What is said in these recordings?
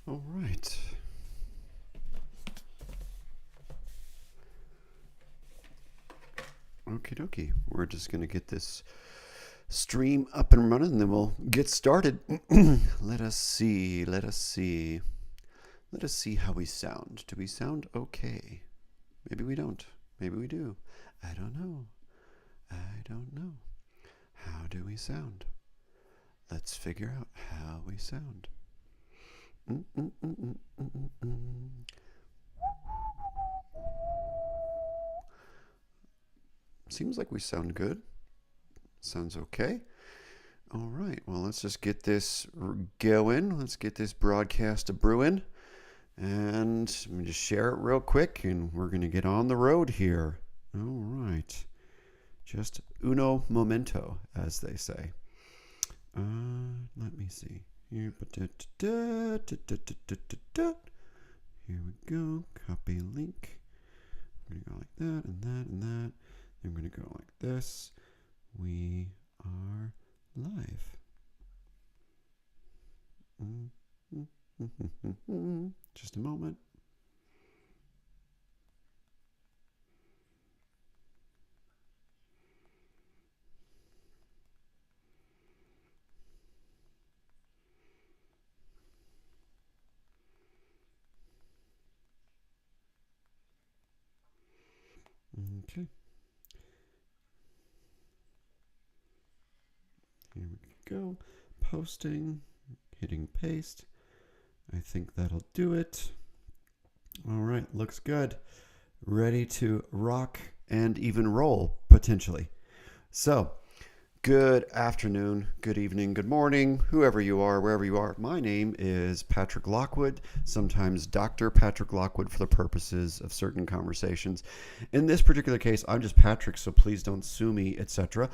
All right. Okie dokie. We're just going to get this stream up and running, and then we'll get started. Let us see. Let us see. Let us see how we sound. Do we sound okay? Maybe we don't. Maybe we do. I don't know. I don't know. How do we sound? Let's figure out how we sound. Seems like we sound good. Sounds okay. All right. Well, let's just get this going. Let's get this broadcast a brewing. And let me just share it real quick, and we're going to get on the road here. All right. Just uno momento, as they say. Let me see. Here we go. Copy link. We're going to go like that and that and that. Then we're going to go like this. We are live. Just a moment. Okay. Here we go. Posting, hitting paste. I think that'll do it. All right, looks good. Ready to rock and even roll, potentially. So, good afternoon, good evening, good morning, whoever you are, wherever you are. My name is Patrick Lockwood, sometimes Dr. Patrick Lockwood for the purposes of certain conversations. In this particular case, I'm just Patrick, so please don't sue me, etc.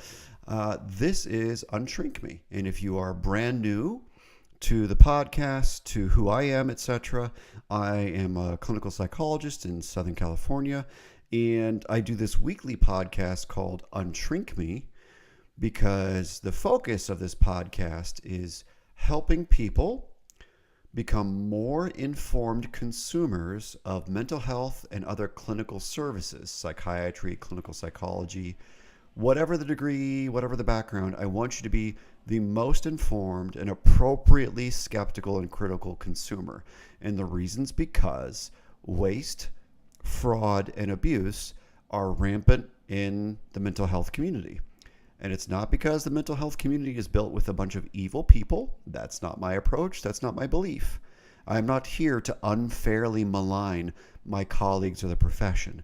This is UnShrink Me, and if you are brand new to the podcast, to who I am, etc., I am a clinical psychologist in Southern California, and I do this weekly podcast called UnShrink Me, because the focus of this podcast is helping people become more informed consumers of mental health and other clinical services, psychiatry, clinical psychology, whatever the degree, whatever the background. I want you to be the most informed and appropriately skeptical and critical consumer. And the reason's because waste, fraud, and abuse are rampant in the mental health community. And it's not because the mental health community is built with a bunch of evil people. That's not my approach. That's not my belief. I'm not here to unfairly malign my colleagues or the profession.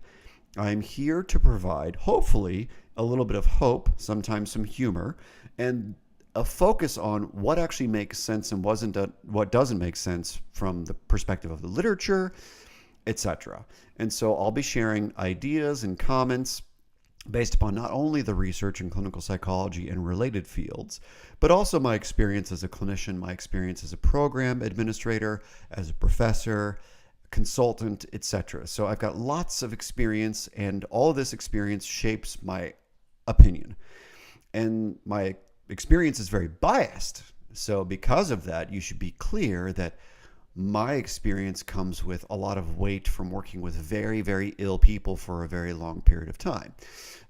I'm here to provide, hopefully, a little bit of hope, sometimes some humor, and a focus on what actually makes sense and what doesn't make sense from the perspective of the literature, etc. And so I'll be sharing ideas and comments based upon not only the research in clinical psychology and related fields, but also my experience as a clinician, my experience as a program administrator, as a professor, consultant, etc. So I've got lots of experience, and all of this experience shapes my opinion. And my experience is very biased. So because of that, you should be clear that my experience comes with a lot of weight from working with very, very ill people for a very long period of time.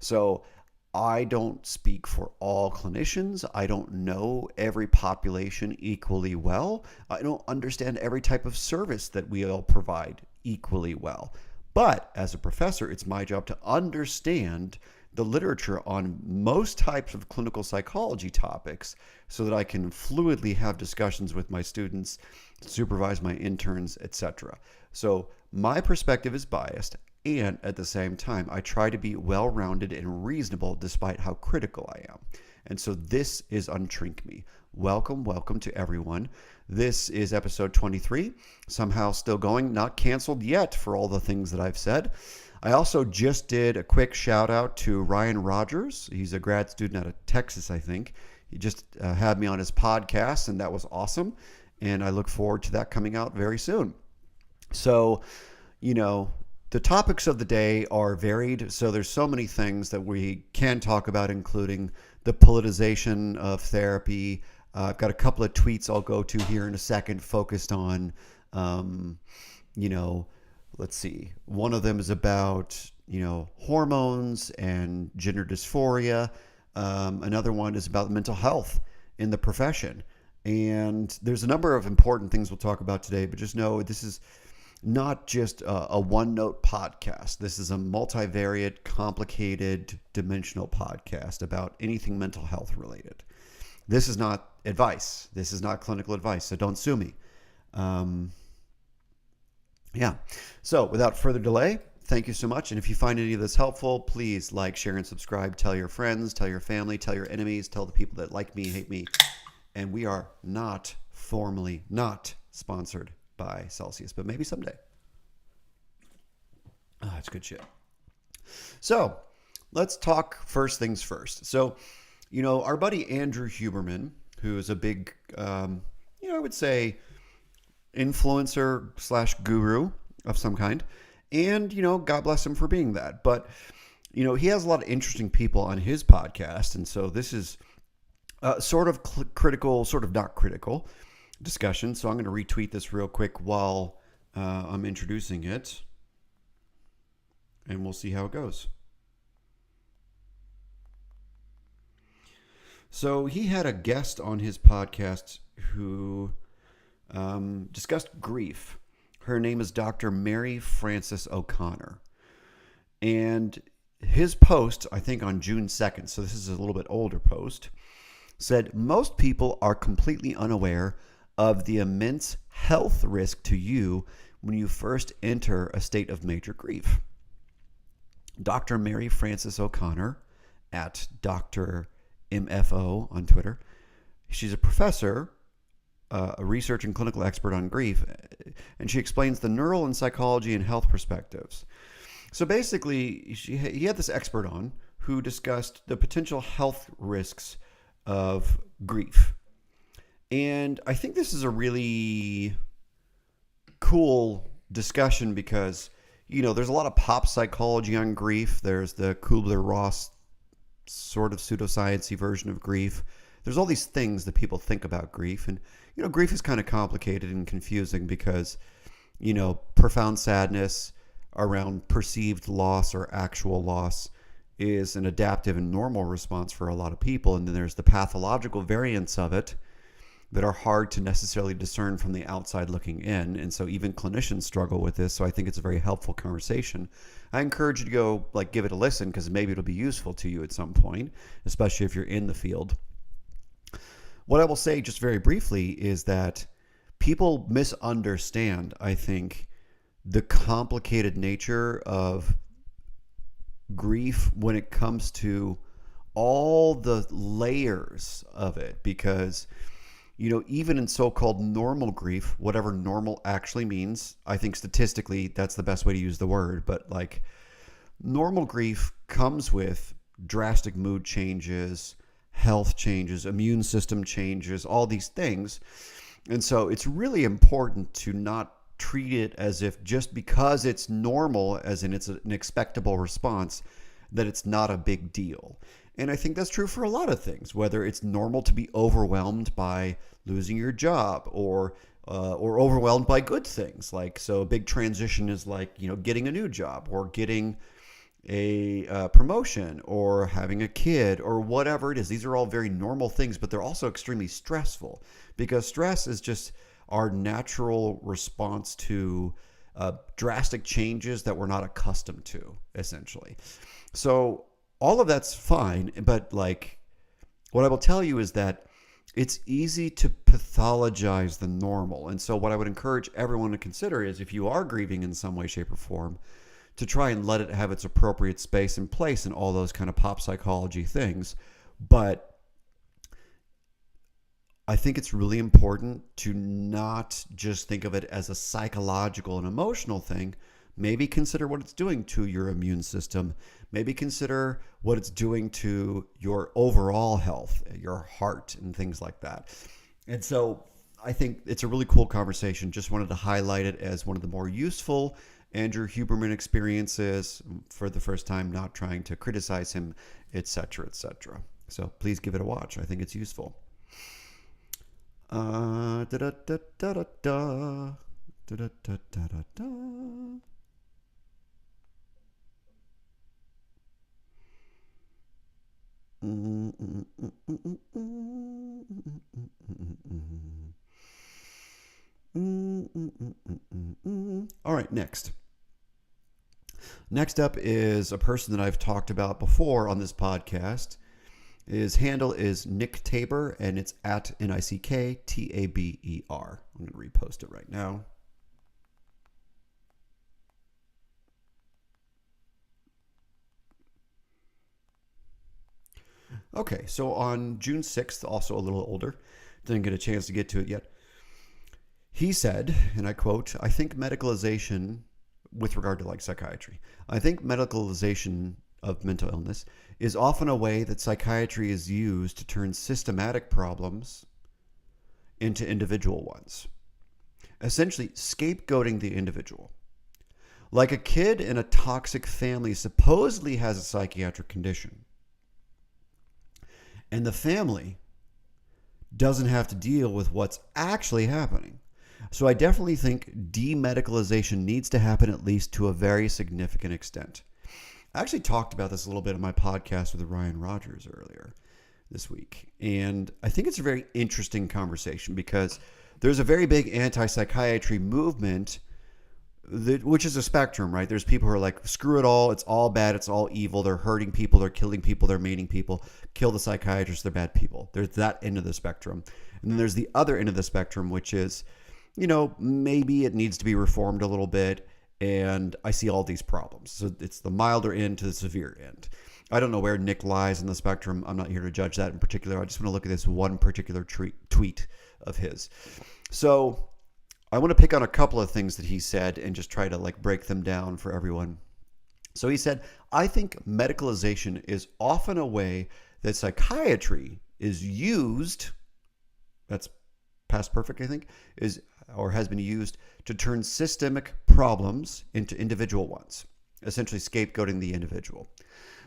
So I don't speak for all clinicians. I don't know every population equally well. I don't understand every type of service that we all provide equally well. But as a professor, it's my job to understand the literature on most types of clinical psychology topics so that I can fluidly have discussions with my students, supervise my interns, etc. So my perspective is biased, and at the same time, I try to be well-rounded and reasonable despite how critical I am. And so this is UnShrink Me. Welcome to everyone. This is episode 23, somehow still going, not canceled yet for all the things that I've said. I also just did a quick shout out to Ryan Rogers. He's a grad student out of Texas, I think. He just had me on his podcast, and that was awesome. And I look forward to that coming out very soon. So, the topics of the day are varied. So there's so many things that we can talk about, including the politicization of therapy. I've got a couple of tweets I'll go to here in a second focused on You know, let's see. One of them is about, hormones and gender dysphoria. Another one is about mental health in the profession. And there's a number of important things we'll talk about today, but just know this is not just a one-note podcast. This is a multivariate, complicated, dimensional podcast about anything mental health related. This is not advice. This is not clinical advice, so don't sue me. So without further delay, thank you so much. And if you find any of this helpful, please like, share, and subscribe. Tell your friends, tell your family, tell your enemies, tell the people that like me, hate me. And we are formally not sponsored by Celsius, but maybe someday. It's good shit. So let's talk first things first. So, our buddy Andrew Huberman, who is a big, I would say influencer / guru of some kind. And, God bless him for being that. But, he has a lot of interesting people on his podcast. And so this is sort of critical, sort of not critical discussion. So I'm going to retweet this real quick while I'm introducing it. And we'll see how it goes. So he had a guest on his podcast who discussed grief. Her name is Dr. Mary Frances O'Connor. And his post, I think on June 2nd, so this is a little bit older post, said, most people are completely unaware of the immense health risk to you when you first enter a state of major grief. Dr. Mary Frances O'Connor, at Dr. MFO on Twitter, she's a professor, a research and clinical expert on grief, and she explains the neural and psychology and health perspectives. So basically, he had this expert on who discussed the potential health risks of grief. And I think this is a really cool discussion because, there's a lot of pop psychology on grief. There's the Kubler-Ross sort of pseudoscience-y version of grief. There's all these things that people think about grief. And, grief is kind of complicated and confusing because, profound sadness around perceived loss or actual loss is an adaptive and normal response for a lot of people. And then there's the pathological variants of it that are hard to necessarily discern from the outside looking in. And so even clinicians struggle with this. So I think it's a very helpful conversation. I encourage you to go give it a listen because maybe it'll be useful to you at some point, especially if you're in the field. What I will say just very briefly is that people misunderstand, I think, the complicated nature of grief when it comes to all the layers of it, because even in so-called normal grief, whatever normal actually means, I think statistically that's the best way to use the word, but normal grief comes with drastic mood changes, health changes, immune system changes, all these things. And so it's really important to not treat it as if just because it's normal, as in it's an expectable response, that it's not a big deal. And I think that's true for a lot of things, whether it's normal to be overwhelmed by losing your job or overwhelmed by good things. So a big transition is getting a new job or getting a promotion or having a kid or whatever it is. These are all very normal things, but they're also extremely stressful because stress is just our natural response to drastic changes that we're not accustomed to, essentially. So all of that's fine, but what I will tell you is that it's easy to pathologize the normal. And so what I would encourage everyone to consider is if you are grieving in some way, shape, or form, to try and let it have its appropriate space and place and all those kind of pop psychology things. But I think it's really important to not just think of it as a psychological and emotional thing. Maybe consider what it's doing to your immune system. Maybe consider what it's doing to your overall health, your heart, and things like that. And so I think it's a really cool conversation. Just wanted to highlight it as one of the more useful Andrew Huberman experiences for the first time, not trying to criticize him, etc., etc. So please give it a watch. I think it's useful. All right, next. Next up is a person that I've talked about before on this podcast. His handle is Nick Tabor, and it's at NickTaber. I'm going to repost it right now. Okay, so on June 6th, also a little older, didn't get a chance to get to it yet. He said, and I quote, I think medicalization, with regard to like psychiatry, I think medicalization of mental illness is often a way that psychiatry is used to turn systematic problems into individual ones. Essentially, scapegoating the individual. Like a kid in a toxic family supposedly has a psychiatric condition, and the family doesn't have to deal with what's actually happening. So I definitely think demedicalization needs to happen, at least to a very significant extent. I actually talked about this a little bit in my podcast with Ryan Rogers earlier this week. And I think it's a very interesting conversation because there's a very big anti-psychiatry movement, which is a spectrum, right? There's people who are like, screw it all. It's all bad. It's all evil. They're hurting people. They're killing people. They're maiming people. Kill the psychiatrists. They're bad people. There's that end of the spectrum. And then there's the other end of the spectrum, which is, you know, maybe it needs to be reformed a little bit. And I see all these problems. So it's the milder end to the severe end. I don't know where Nick lies in the spectrum. I'm not here to judge that in particular. I just want to look at this one particular tweet of his. So I want to pick on a couple of things that he said and just try to like break them down for everyone. So he said, I think medicalization is often a way that psychiatry is used, that's past perfect, I think, is or has been used to turn systemic problems into individual ones, essentially scapegoating the individual.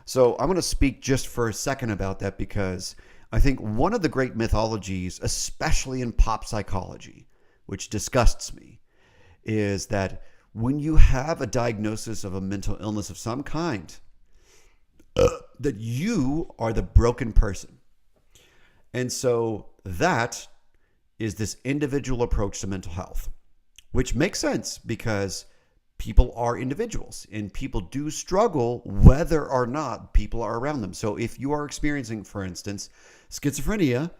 So I'm going to speak just for a second about that because I think one of the great mythologies, especially in pop psychology, which disgusts me, is that when you have a diagnosis of a mental illness of some kind, that you are the broken person. And so that is this individual approach to mental health, which makes sense because people are individuals and people do struggle whether or not people are around them. So if you are experiencing, for instance, schizophrenia,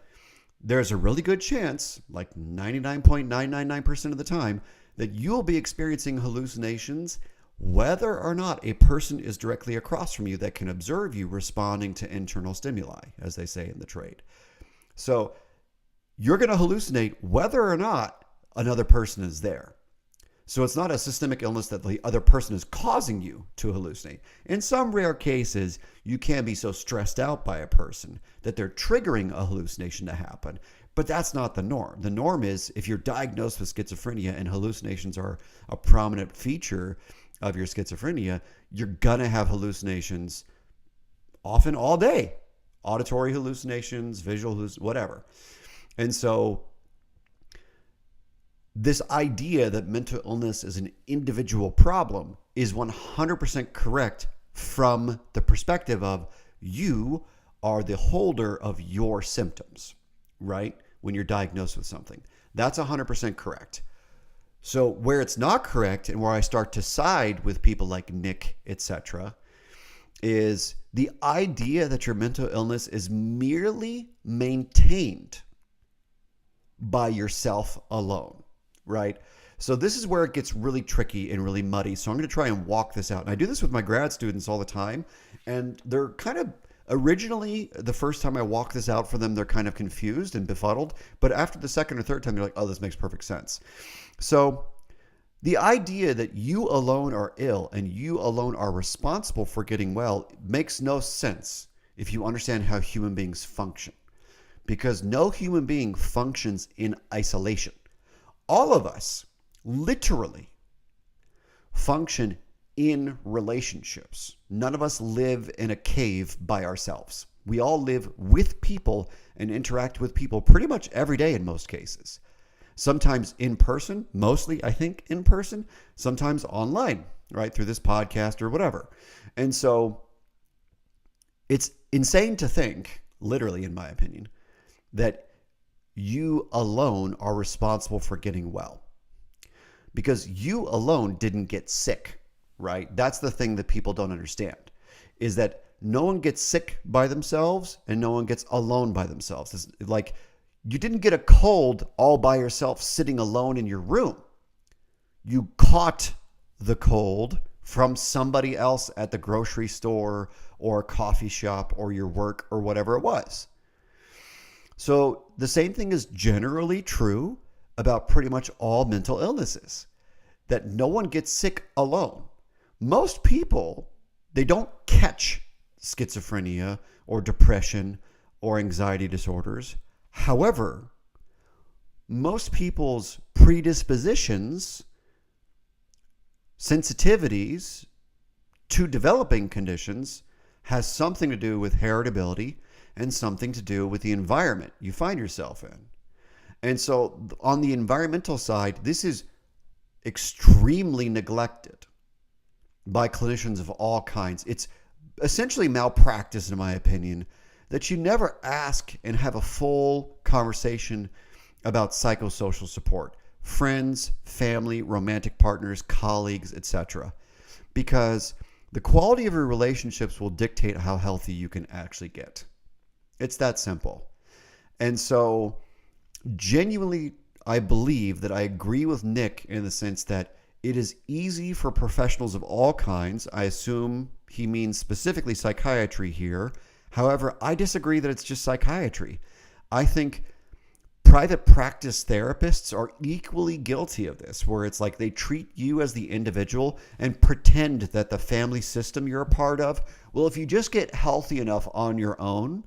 there's a really good chance, like 99.999% of the time, that you'll be experiencing hallucinations whether or not a person is directly across from you that can observe you responding to internal stimuli, as they say in the trade. So you're going to hallucinate whether or not another person is there. So it's not a systemic illness that the other person is causing you to hallucinate. In some rare cases, you can be so stressed out by a person that they're triggering a hallucination to happen. But that's not the norm. The norm is if you're diagnosed with schizophrenia and hallucinations are a prominent feature of your schizophrenia, you're going to have hallucinations often all day. Auditory hallucinations, visual hallucinations, whatever. And so this idea that mental illness is an individual problem is 100% correct from the perspective of you are the holder of your symptoms, right? When you're diagnosed with something. That's 100% correct. So where it's not correct and where I start to side with people like Nick, etc., is the idea that your mental illness is merely maintained by yourself alone. Right? So this is where it gets really tricky and really muddy. So I'm going to try and walk this out. And I do this with my grad students all the time. And they're kind of originally, the first time I walk this out for them, they're kind of confused and befuddled. But after the second or third time, they're like, oh, this makes perfect sense. So the idea that you alone are ill and you alone are responsible for getting well makes no sense if you understand how human beings function. Because no human being functions in isolation. All of us literally function in relationships. None of us live in a cave by ourselves. We all live with people and interact with people pretty much every day in most cases. Sometimes in person, mostly I think in person, sometimes online, right? Through this podcast or whatever. And so it's insane to think, literally in my opinion, that you alone are responsible for getting well. Because you alone didn't get sick, right? That's the thing that people don't understand, is that no one gets sick by themselves and no one gets alone by themselves. It's like you didn't get a cold all by yourself sitting alone in your room. You caught the cold from somebody else at the grocery store or a coffee shop or your work or whatever it was. So the same thing is generally true about pretty much all mental illnesses, that no one gets sick alone. Most people, they don't catch schizophrenia or depression or anxiety disorders. However, most people's predispositions, sensitivities to developing conditions has something to do with heritability and something to do with the environment you find yourself in. And so on the environmental side, this is extremely neglected by clinicians of all kinds. It's essentially malpractice, in my opinion, that you never ask and have a full conversation about psychosocial support, friends, family, romantic partners, colleagues, etc. Because the quality of your relationships will dictate how healthy you can actually get. It's that simple. And so genuinely, I believe that I agree with Nick in the sense that it is easy for professionals of all kinds. I assume he means specifically psychiatry here. However, I disagree that it's just psychiatry. I think private practice therapists are equally guilty of this, where it's like they treat you as the individual and pretend that the family system you're a part of, well, if you just get healthy enough on your own,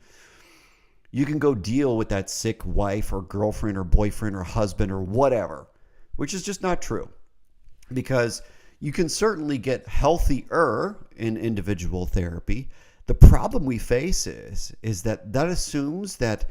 you can go deal with that sick wife or girlfriend or boyfriend or husband or whatever, which is just not true. Because you can certainly get healthier in individual therapy. The problem we face is that assumes that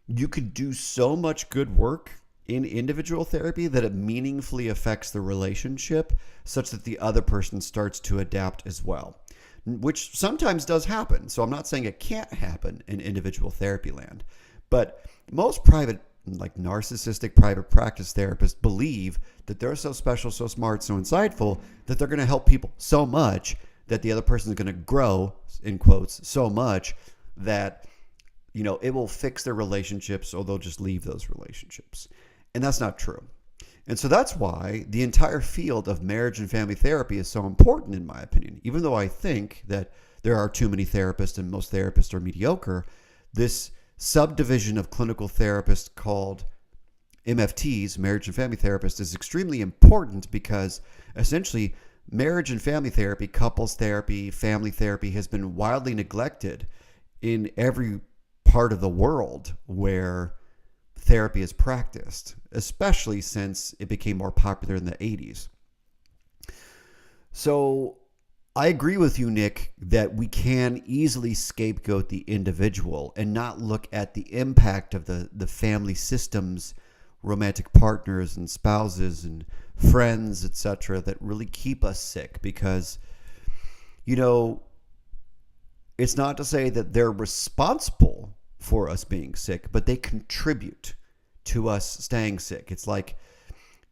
you could do so much good work in individual therapy that it meaningfully affects the relationship such that the other person starts to adapt as well, which sometimes does happen. So I'm not saying it can't happen in individual therapy land, but most private, like narcissistic private practice therapists, believe that they're so special, so smart, so insightful that they're going to help people so much that the other person is going to grow, in quotes, so much that, you know, it will fix their relationships or they'll just leave those relationships. And that's not true. And so that's why the entire field of marriage and family therapy is so important, in my opinion. Even though I think that there are too many therapists and most therapists are mediocre, this subdivision of clinical therapists called MFTs, marriage and family therapists, is extremely important because essentially marriage and family therapy, couples therapy, family therapy has been wildly neglected in every part of the world where therapy is practiced, especially since it became more popular in the 80s. So I agree with you, Nick, that we can easily scapegoat the individual and not look at the impact of the family systems, romantic partners and spouses and friends, etc., that really keep us sick. Because, you know, it's not to say that they're responsible for us being sick, but they contribute to us staying sick. It's like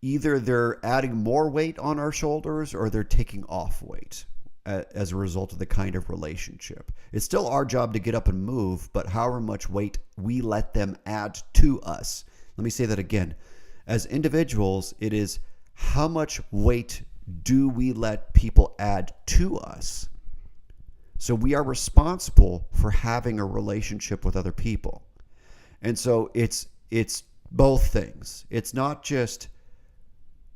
either they're adding more weight on our shoulders or they're taking off weight as a result of the kind of relationship. It's still our job to get up and move, but however much weight we let them add to us. Let me say that again. As individuals, it is how much weight do we let people add to us? So we are responsible for having a relationship with other people. And so it's both things. It's not just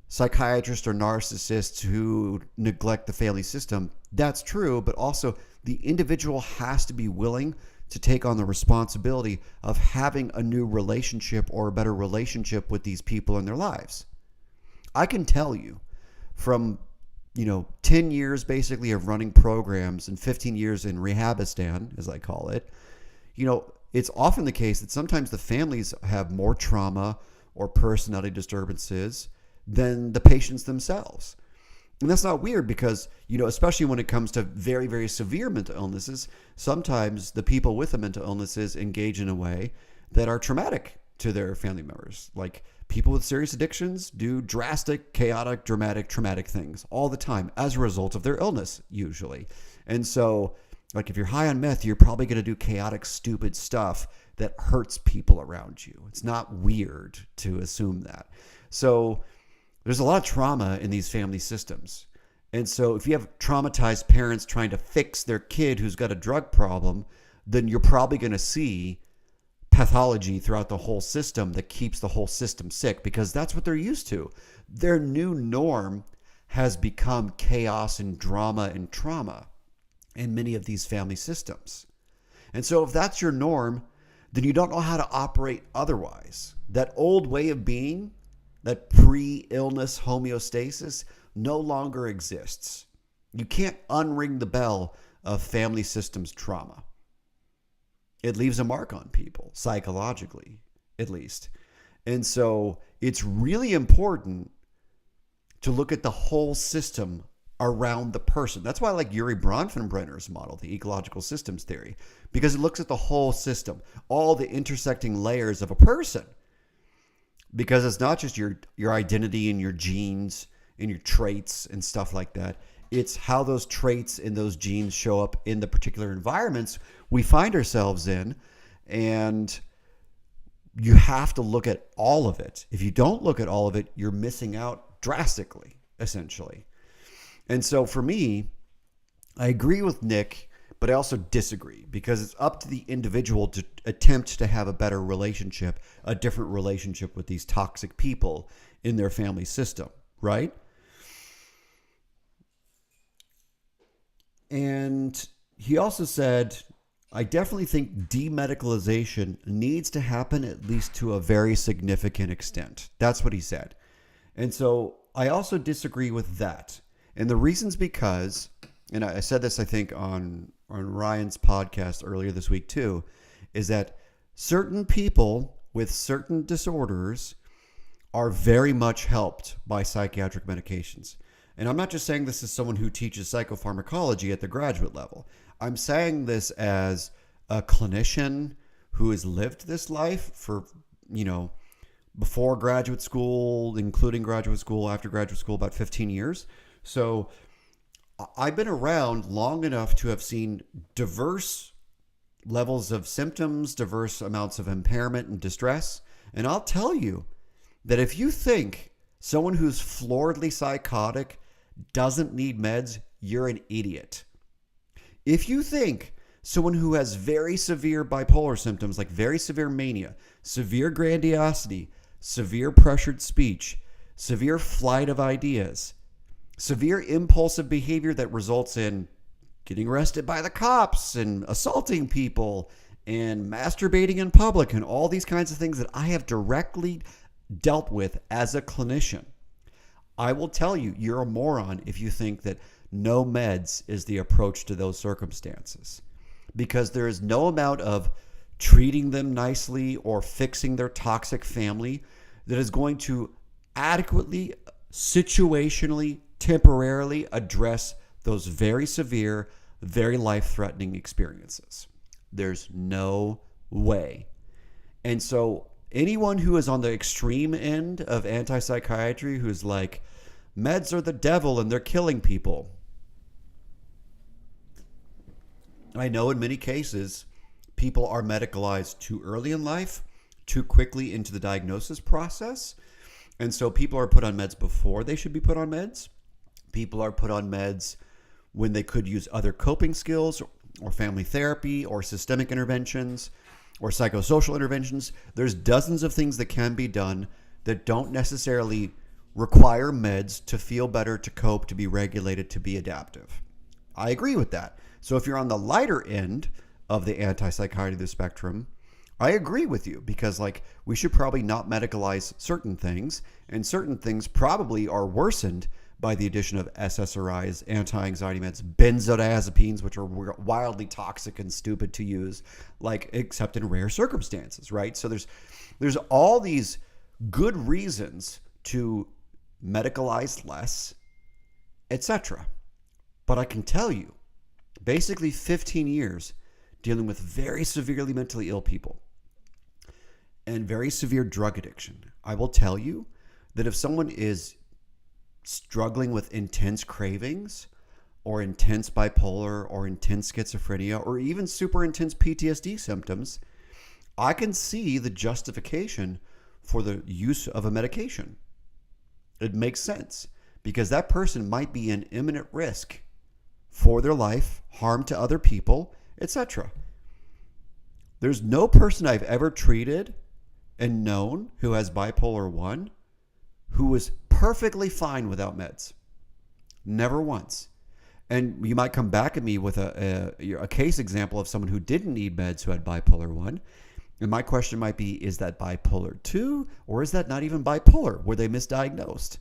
psychiatrists or narcissists who neglect the family system. That's true, but also the individual has to be willing to take on the responsibility of having a new relationship or a better relationship with these people in their lives. I can tell you from 10 years basically of running programs and 15 years in Rehabistan, as I call it, it's often the case that sometimes the families have more trauma, or personality disturbances than the patients themselves. And that's not weird because, especially when it comes to very, very severe mental illnesses, sometimes the people with the mental illnesses engage in a way that are traumatic to their family members. Like people with serious addictions do drastic, chaotic, dramatic, traumatic things all the time as a result of their illness, usually. And so, like if you're high on meth, you're probably going to do chaotic, stupid stuff that hurts people around you. It's not weird to assume that. So there's a lot of trauma in these family systems. And so if you have traumatized parents trying to fix their kid who's got a drug problem, then you're probably going to see pathology throughout the whole system that keeps the whole system sick because that's what they're used to. Their new norm has become chaos and drama and trauma in many of these family systems. And so if that's your norm, then you don't know how to operate otherwise. That old way of being, that pre-illness homeostasis, no longer exists. You can't unring the bell of family systems trauma. It leaves a mark on people, psychologically, at least. And so it's really important to look at the whole system around the person. That's why I like Yuri Bronfenbrenner's model, the ecological systems theory, because it looks at the whole system, all the intersecting layers of a person. Because it's not just your identity and your genes and your traits and stuff like that. It's how those traits and those genes show up in the particular environments we find ourselves in. And you have to look at all of it. If you don't look at all of it, you're missing out drastically, essentially. And so for me, I agree with Nick, but I also disagree because it's up to the individual to attempt to have a better relationship, a different relationship with these toxic people in their family system, right? And he also said, I definitely think demedicalization needs to happen at least to a very significant extent. That's what he said. And so I also disagree with that. And the reason's because, and I said this, I think, on Ryan's podcast earlier this week too, is that certain people with certain disorders are very much helped by psychiatric medications. And I'm not just saying this as someone who teaches psychopharmacology at the graduate level. I'm saying this as a clinician who has lived this life for, before graduate school, including graduate school, after graduate school, about 15 years. So I've been around long enough to have seen diverse levels of symptoms, diverse amounts of impairment and distress. And I'll tell you that if you think someone who's floridly psychotic doesn't need meds, you're an idiot. If you think someone who has very severe bipolar symptoms, like very severe mania, severe grandiosity, severe pressured speech, severe flight of ideas, severe impulsive behavior that results in getting arrested by the cops and assaulting people and masturbating in public and all these kinds of things that I have directly dealt with as a clinician, I will tell you, you're a moron if you think that no meds is the approach to those circumstances. Because there is no amount of treating them nicely or fixing their toxic family that is going to adequately, situationally, temporarily address those very severe, very life-threatening experiences. There's no way. And so anyone who is on the extreme end of anti-psychiatry, who's like, meds are the devil and they're killing people. I know in many cases, people are medicalized too early in life, too quickly into the diagnosis process. And so people are put on meds before they should be put on meds. People are put on meds when they could use other coping skills or family therapy or systemic interventions or psychosocial interventions. There's dozens of things that can be done that don't necessarily require meds to feel better, to cope, to be regulated, to be adaptive. I agree with that. So if you're on the lighter end of the antipsychiatry of the spectrum, I agree with you because we should probably not medicalize certain things, and certain things probably are worsened by the addition of SSRIs, anti-anxiety meds, benzodiazepines, which are wildly toxic and stupid to use, except in rare circumstances, right? So there's all these good reasons to medicalize less, etc. But I can tell you, basically 15 years dealing with very severely mentally ill people and very severe drug addiction, I will tell you that if someone is struggling with intense cravings or intense bipolar or intense schizophrenia or even super intense PTSD symptoms, I can see the justification for the use of a medication. It makes sense because that person might be in imminent risk for their life, harm to other people, etc. There's no person I've ever treated and known who has bipolar 1 who was perfectly fine without meds. Never once. And you might come back at me with a case example of someone who didn't need meds who had bipolar 1. And my question might be, is that bipolar 2 or is that not even bipolar? Were they misdiagnosed?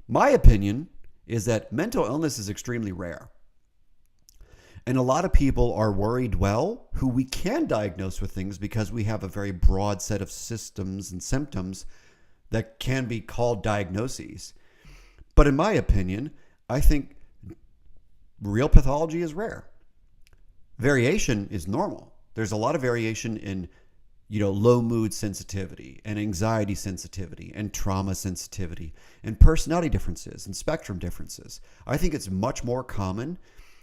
My opinion is that mental illness is extremely rare. And a lot of people are worried, well, who we can diagnose with things because we have a very broad set of systems and symptoms that can be called diagnoses. But in my opinion, I think real pathology is rare. Variation is normal. There's a lot of variation in, low mood sensitivity and anxiety sensitivity and trauma sensitivity and personality differences and spectrum differences. I think it's much more common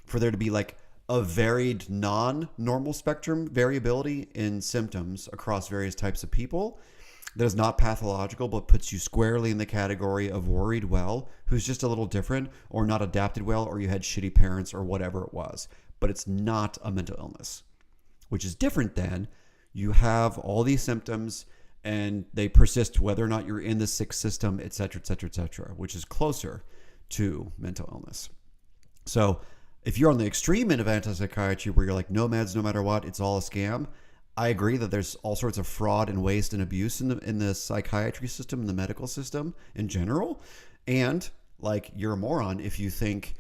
for there to be like a varied non-normal spectrum variability in symptoms across various types of people that is not pathological, but puts you squarely in the category of worried well, who's just a little different or not adapted well, or you had shitty parents or whatever it was. But it's not a mental illness, which is different than you have all these symptoms and they persist whether or not you're in the sick system, et cetera, et cetera, et cetera, which is closer to mental illness. So if you're on the extreme end of antipsychiatry where you're like, no meds, no matter what, it's all a scam, I agree that there's all sorts of fraud and waste and abuse in the psychiatry system, in the medical system in general. And like, you're a moron if you think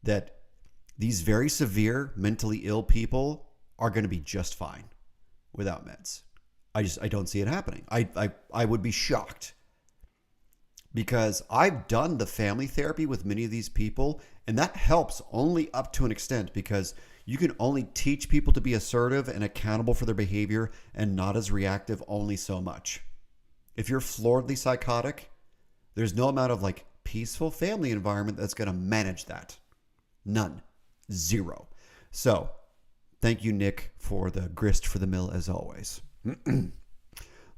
that these very severe mentally ill people are going to be just fine without meds. I don't see it happening. I would be shocked because I've done the family therapy with many of these people, and that helps only up to an extent because you can only teach people to be assertive and accountable for their behavior and not as reactive only so much. If you're flooredly psychotic, there's no amount of like peaceful family environment that's going to manage that. None. Zero. So thank you, Nick, for the grist for the mill as always.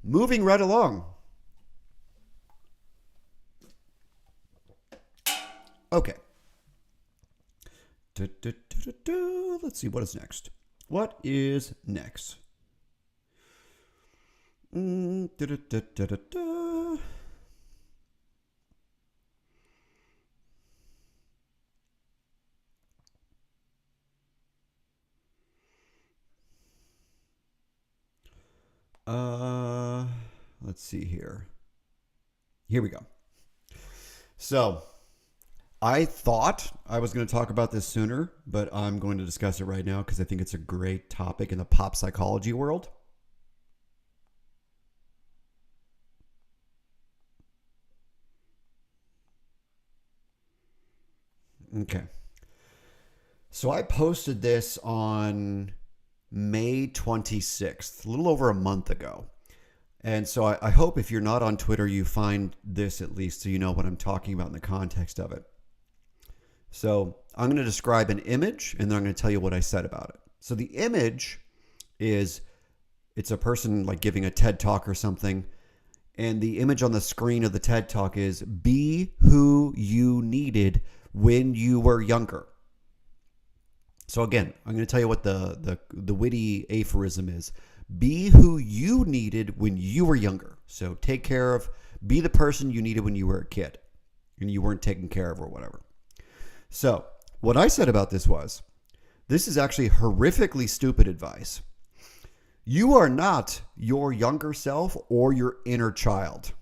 Moving right along. Okay. Let's see, what is next? What is next? Let's see here. Here we go. So I thought I was going to talk about this sooner, but I'm going to discuss it right now because I think it's a great topic in the pop psychology world. Okay. So I posted this on May 26th, a little over a month ago. And so I hope if you're not on Twitter, you find this at least so you know what I'm talking about in the context of it. So I'm going to describe an image and then I'm going to tell you what I said about it. So the image is, it's a person like giving a TED talk or something. And the image on the screen of the TED talk is, be who you needed when you were younger. So again, I'm going to tell you what the witty aphorism is. Be who you needed when you were younger. So take care of, be the person you needed when you were a kid and you weren't taken care of or whatever. So what I said about this was, this is actually horrifically stupid advice. You are not your younger self or your inner child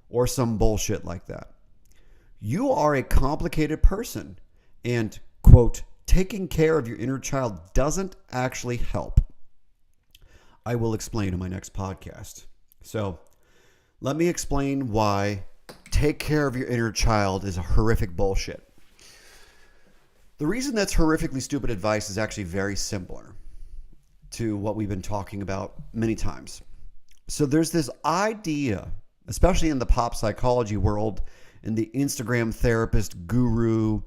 or some bullshit like that. You are a complicated person and, quote, taking care of your inner child doesn't actually help. I will explain in my next podcast. So Let me explain why take care of your inner child is a horrific bullshit. The reason that's horrifically stupid advice is actually very similar to what we've been talking about many times. So there's this idea, especially in the pop psychology world, in the Instagram therapist guru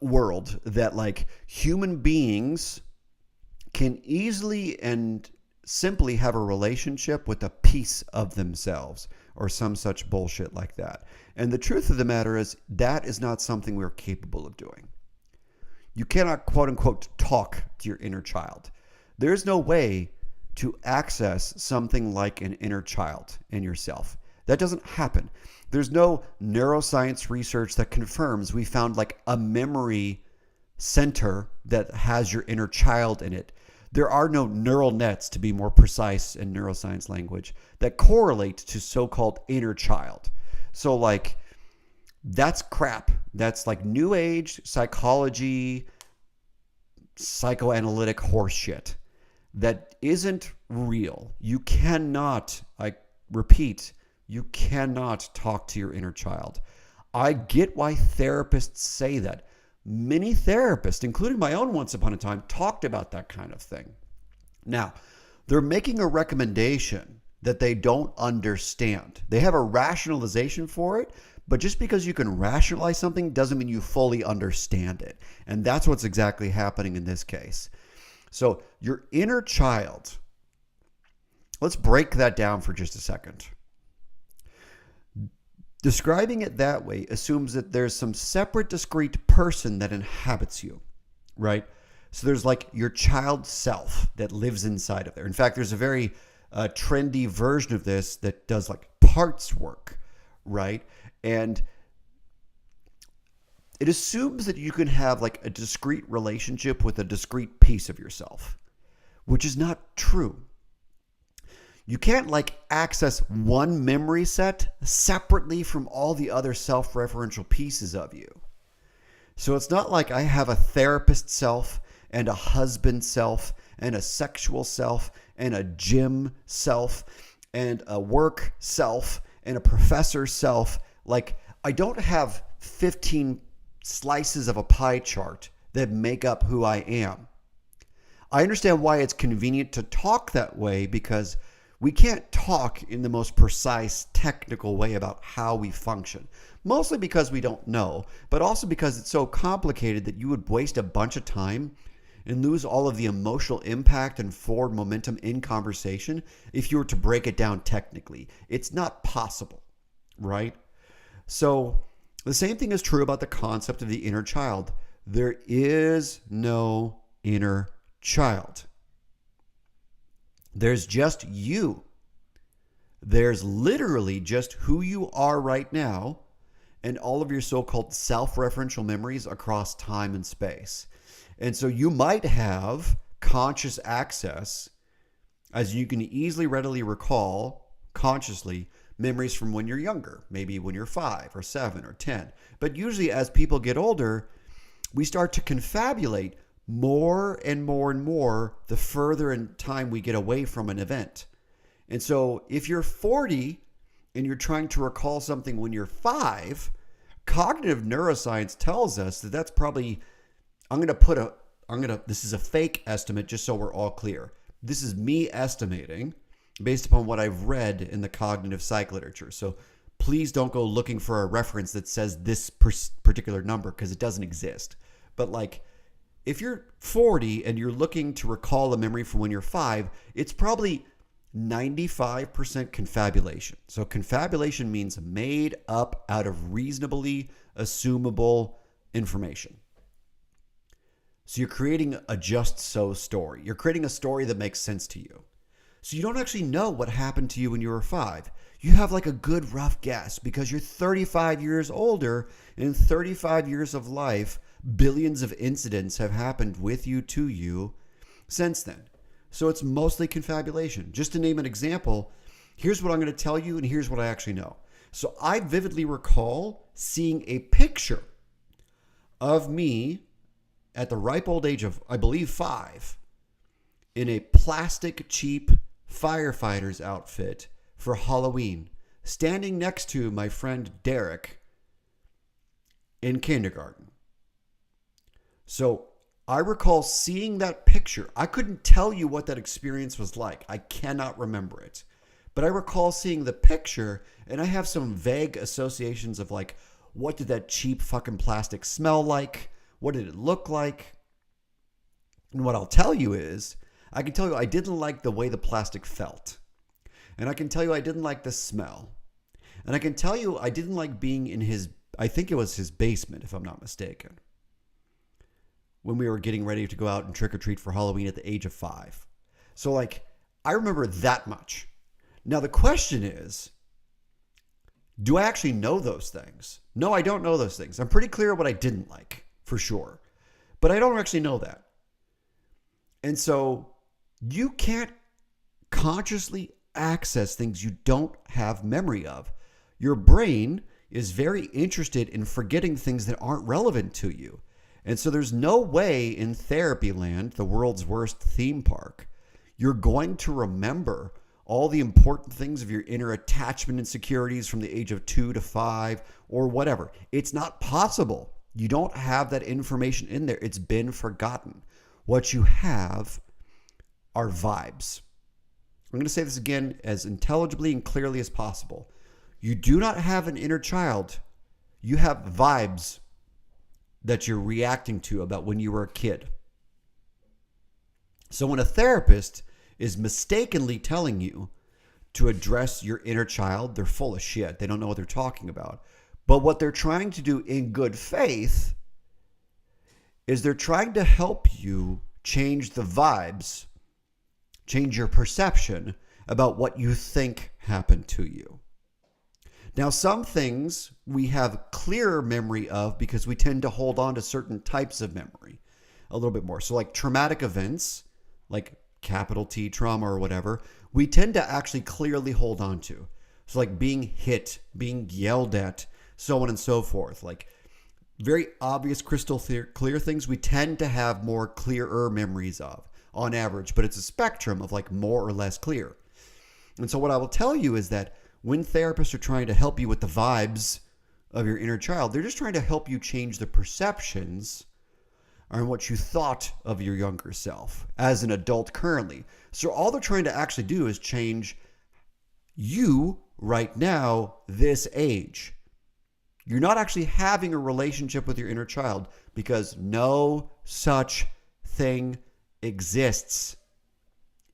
world, that like human beings can easily and simply have a relationship with a piece of themselves or some such bullshit like that. And the truth of the matter is that is not something we're capable of doing. You cannot, quote unquote, talk to your inner child. There's no way to access something like an inner child in yourself. That doesn't happen. There's no neuroscience research that confirms we found like a memory center that has your inner child in it. There are no neural nets, to be more precise in neuroscience language, that correlate to so-called inner child. So like, that's crap. That's like new age psychology, psychoanalytic horseshit that isn't real. You cannot, I repeat, you cannot talk to your inner child. I get why therapists say that. Many therapists, including my own once upon a time, talked about that kind of thing. Now, they're making a recommendation that they don't understand. They have a rationalization for it, but just because you can rationalize something doesn't mean you fully understand it. And that's what's exactly happening in this case. So your inner child, let's break that down for just a second. Describing it that way assumes that there's some separate, discrete person that inhabits you, right? So there's like your child self that lives inside of there. In fact, there's a very trendy version of this that does like parts work, right? And it assumes that you can have like a discrete relationship with a discrete piece of yourself, which is not true. You can't like access one memory set separately from all the other self-referential pieces of you. So it's not like I have a therapist self and a husband self and a sexual self and a gym self and a work self and a professor self. Like I don't have 15 slices of a pie chart that make up who I am. I understand why it's convenient to talk that way, because we can't talk in the most precise technical way about how we function. Mostly because we don't know, but also because it's so complicated that you would waste a bunch of time and lose all of the emotional impact and forward momentum in conversation if you were to break it down technically. It's not possible, right? So the same thing is true about the concept of the inner child. There is no inner child. There's just you. There's literally just who you are right now and all of your so-called self-referential memories across time and space. And so you might have conscious access, as you can easily, readily recall consciously, memories from when you're younger, maybe when you're 5 or 7 or 10. But usually as people get older, we start to confabulate more and more and more the further in time we get away from an event. And so if you're 40 and you're trying to recall something when you're 5, cognitive neuroscience tells us that that's probably, this is a fake estimate just so we're all clear. This is me estimating based upon what I've read in the cognitive psych literature. So please don't go looking for a reference that says this particular number, because it doesn't exist. But like, if you're 40 and you're looking to recall a memory from when you're 5, it's probably 95% confabulation. So confabulation means made up out of reasonably assumable information. So you're creating a just so story. You're creating a story that makes sense to you. So you don't actually know what happened to you when you were 5. You have like a good rough guess because you're 35 years older, and in 35 years of life, billions of incidents have happened with you, to you, since then. So it's mostly confabulation. Just to name an example, here's what I'm going to tell you, and here's what I actually know. So I vividly recall seeing a picture of me at the ripe old age of, I believe, 5, in a plastic cheap firefighter's outfit for Halloween standing next to my friend Derek in kindergarten. So I recall seeing that picture. I couldn't tell you what that experience was like. I cannot remember it. But I recall seeing the picture, and I have some vague associations of like, what did that cheap fucking plastic smell like? What did it look like? And what I'll tell you is, I can tell you I didn't like the way the plastic felt. And I can tell you I didn't like the smell. And I can tell you I didn't like being in his, I think it was his basement, if I'm not mistaken, when we were getting ready to go out and trick or treat for Halloween at the age of 5. So like, I remember that much. Now the question is, do I actually know those things? No, I don't know those things. I'm pretty clear what I didn't like, for sure. But I don't actually know that. And so you can't consciously access things you don't have memory of. Your brain is very interested in forgetting things that aren't relevant to you. And so there's no way in therapy land, the world's worst theme park, you're going to remember all the important things of your inner attachment insecurities from the age of 2 to 5 or whatever. It's not possible. You don't have that information in there. It's been forgotten. What you have are vibes. I'm going to say this again as intelligibly and clearly as possible. You do not have an inner child. You have vibes that you're reacting to about when you were a kid. So when a therapist is mistakenly telling you to address your inner child, they're full of shit. They don't know what they're talking about. But what they're trying to do in good faith is they're trying to help you change the vibes, change your perception about what you think happened to you. Now, some things we have clearer memory of because we tend to hold on to certain types of memory a little bit more. So like traumatic events, like capital T trauma or whatever, we tend to actually clearly hold on to. So like being hit, being yelled at, so on and so forth. Like very obvious crystal clear things we tend to have more clearer memories of on average, but it's a spectrum of like more or less clear. And so what I will tell you is that when therapists are trying to help you with the vibes of your inner child, they're just trying to help you change the perceptions on what you thought of your younger self as an adult currently. So all they're trying to actually do is change you right now, this age. You're not actually having a relationship with your inner child because no such thing exists.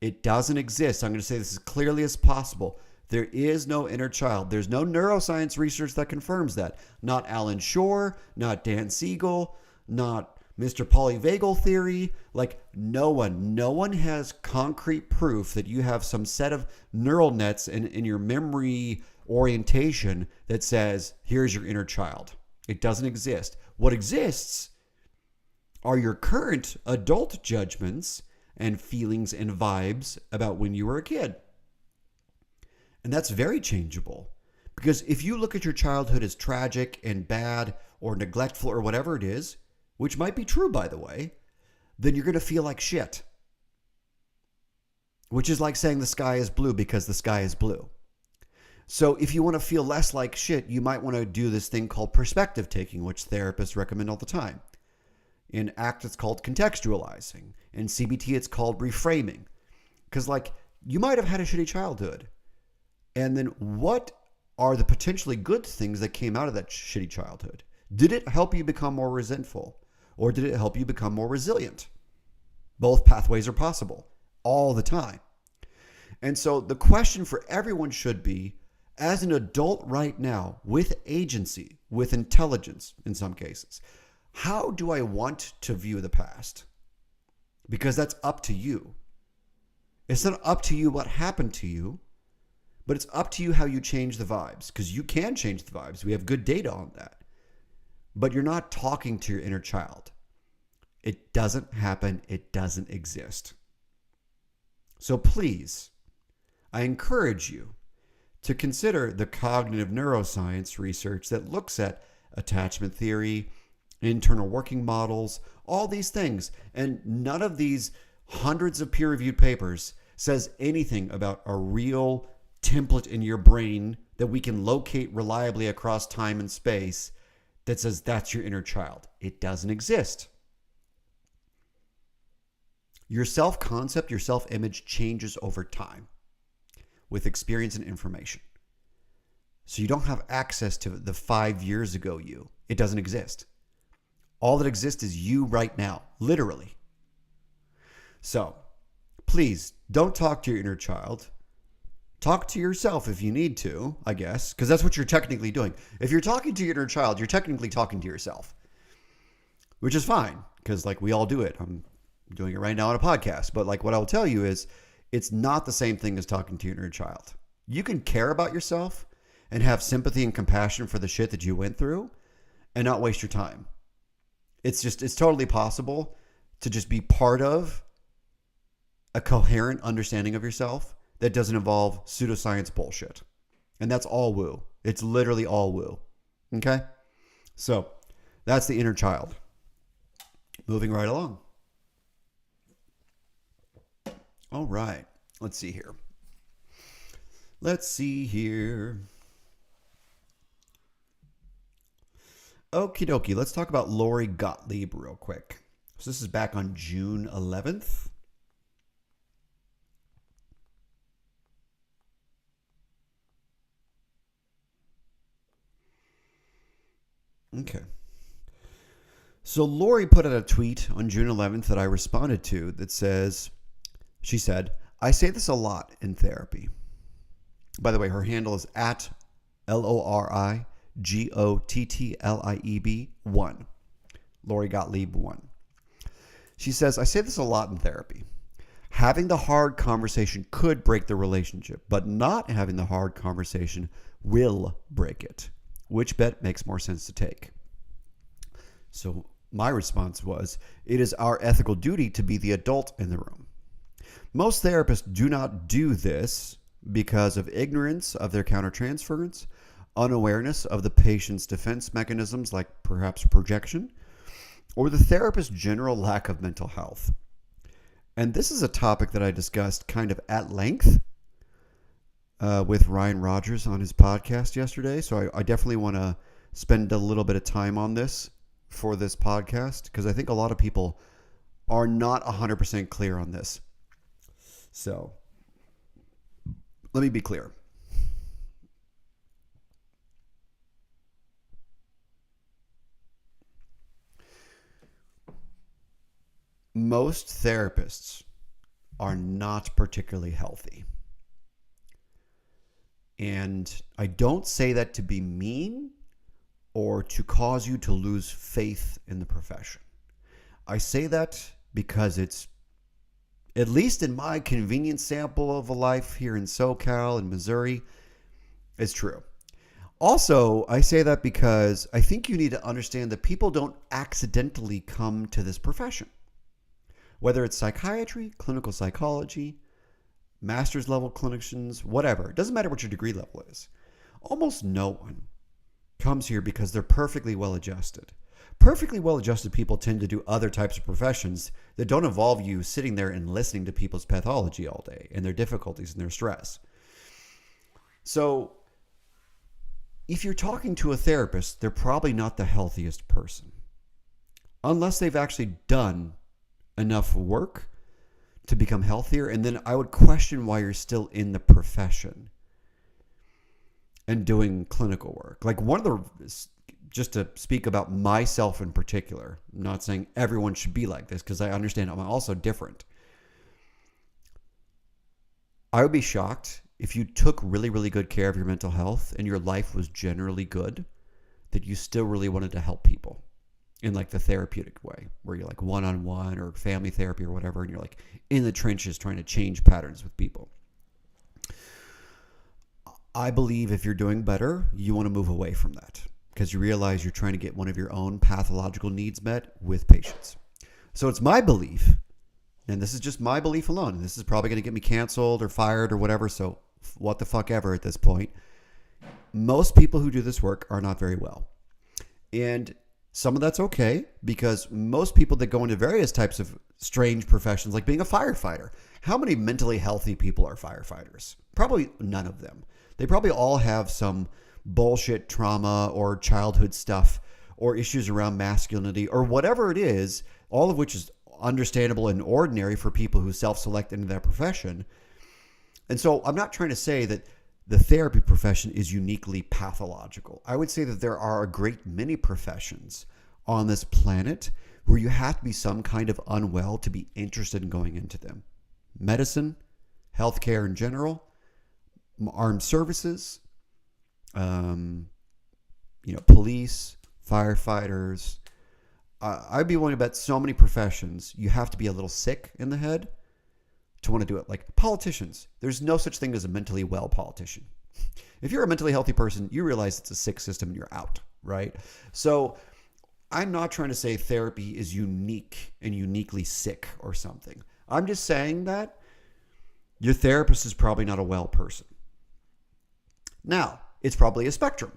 It doesn't exist. I'm going to say this as clearly as possible. There is no inner child. There's no neuroscience research that confirms that. Not Alan Shore, not Dan Siegel, not Mr. Polyvagal theory. Like no one has concrete proof that you have some set of neural nets in your memory orientation that says, here's your inner child. It doesn't exist. What exists are your current adult judgments and feelings and vibes about when you were a kid. And that's very changeable. Because if you look at your childhood as tragic and bad or neglectful or whatever it is, which might be true, by the way, then you're going to feel like shit. Which is like saying the sky is blue because the sky is blue. So if you want to feel less like shit, you might want to do this thing called perspective taking, which therapists recommend all the time. In ACT, it's called contextualizing. In CBT, it's called reframing. Because like, you might have had a shitty childhood. And then what are the potentially good things that came out of that shitty childhood? Did it help you become more resentful? Or did it help you become more resilient? Both pathways are possible all the time. And so the question for everyone should be, as an adult right now, with agency, with intelligence in some cases, how do I want to view the past? Because that's up to you. It's not up to you what happened to you, but it's up to you how you change the vibes, because you can change the vibes. We have good data on that. But you're not talking to your inner child. It doesn't happen. It doesn't exist. So please, I encourage you to consider the cognitive neuroscience research that looks at attachment theory, internal working models, all these things. And none of these hundreds of peer-reviewed papers says anything about a real template in your brain that we can locate reliably across time and space that says that's your inner child. It doesn't exist. Your self-concept, your self-image changes over time with experience and information. So you don't have access to the 5 years ago you. It doesn't exist. All that exists is you right now, literally. So please don't talk to your inner child. Talk to yourself if you need to, I guess, because that's what you're technically doing. If you're talking to your inner child, you're technically talking to yourself, which is fine because like we all do it. I'm doing it right now on a podcast, but like what I will tell you is it's not the same thing as talking to your inner child. You can care about yourself and have sympathy and compassion for the shit that you went through and not waste your time. It's totally possible to just be part of a coherent understanding of yourself that doesn't involve pseudoscience bullshit. And that's all woo. It's literally all woo. Okay? So that's the inner child. Moving right along. All right. Let's see here. Okie dokie. Let's talk about Lori Gottlieb real quick. So this is back on June 11th. Okay. So Lori put out a tweet on June 11th that I responded to that says, she said, I say this a lot in therapy. By the way, her handle is at LORIGOTTLIEB 1. Lori Gottlieb 1. She says, I say this a lot in therapy. Having the hard conversation could break the relationship, but not having the hard conversation will break it. Which bet makes more sense to take? So my response was, it is our ethical duty to be the adult in the room. Most therapists do not do this because of ignorance of their countertransference, unawareness of the patient's defense mechanisms like perhaps projection, or the therapist's general lack of mental health. And this is a topic that I discussed kind of at length with Ryan Rogers on his podcast yesterday. So I definitely want to spend a little bit of time on this for this podcast because I think a lot of people are not 100% clear on this. So let me be clear. Most therapists are not particularly healthy. And I don't say that to be mean or to cause you to lose faith in the profession. I say that because it's, at least in my convenient sample of a life here in SoCal and Missouri, it's true. Also, I say that because I think you need to understand that people don't accidentally come to this profession. Whether it's psychiatry, clinical psychology, master's level clinicians, whatever. It doesn't matter what your degree level is. Almost no one comes here because they're perfectly well adjusted. Perfectly well adjusted people tend to do other types of professions that don't involve you sitting there and listening to people's pathology all day and their difficulties and their stress. So if you're talking to a therapist, they're probably not the healthiest person. Unless they've actually done enough work to become healthier. And then I would question why you're still in the profession and doing clinical work. Like one of the, just to speak about myself in particular, I'm not saying everyone should be like this because I understand I'm also different. I would be shocked if you took really, really good care of your mental health and your life was generally good, that you still really wanted to help people in like the therapeutic way, where you're like one-on-one or family therapy or whatever, and you're like in the trenches trying to change patterns with people. I believe if you're doing better, you want to move away from that because you realize you're trying to get one of your own pathological needs met with patients. So it's my belief, and this is just my belief alone, and this is probably going to get me canceled or fired or whatever, so what the fuck ever at this point. Most people who do this work are not very well. And some of that's okay because most people that go into various types of strange professions, like being a firefighter, how many mentally healthy people are firefighters? Probably none of them. They probably all have some bullshit trauma or childhood stuff or issues around masculinity or whatever it is, all of which is understandable and ordinary for people who self-select into that profession. And so I'm not trying to say that the therapy profession is uniquely pathological. I would say that there are a great many professions on this planet where you have to be some kind of unwell to be interested in going into them. Medicine, healthcare in general, armed services, police, firefighters. I'd be willing to bet so many professions you have to be a little sick in the head to want to do it. Like politicians, there's no such thing as a mentally well politician. If you're a mentally healthy person, you realize it's a sick system and you're out, right? So I'm not trying to say therapy is unique and uniquely sick or something. I'm just saying that your therapist is probably not a well person. Now, it's probably a spectrum.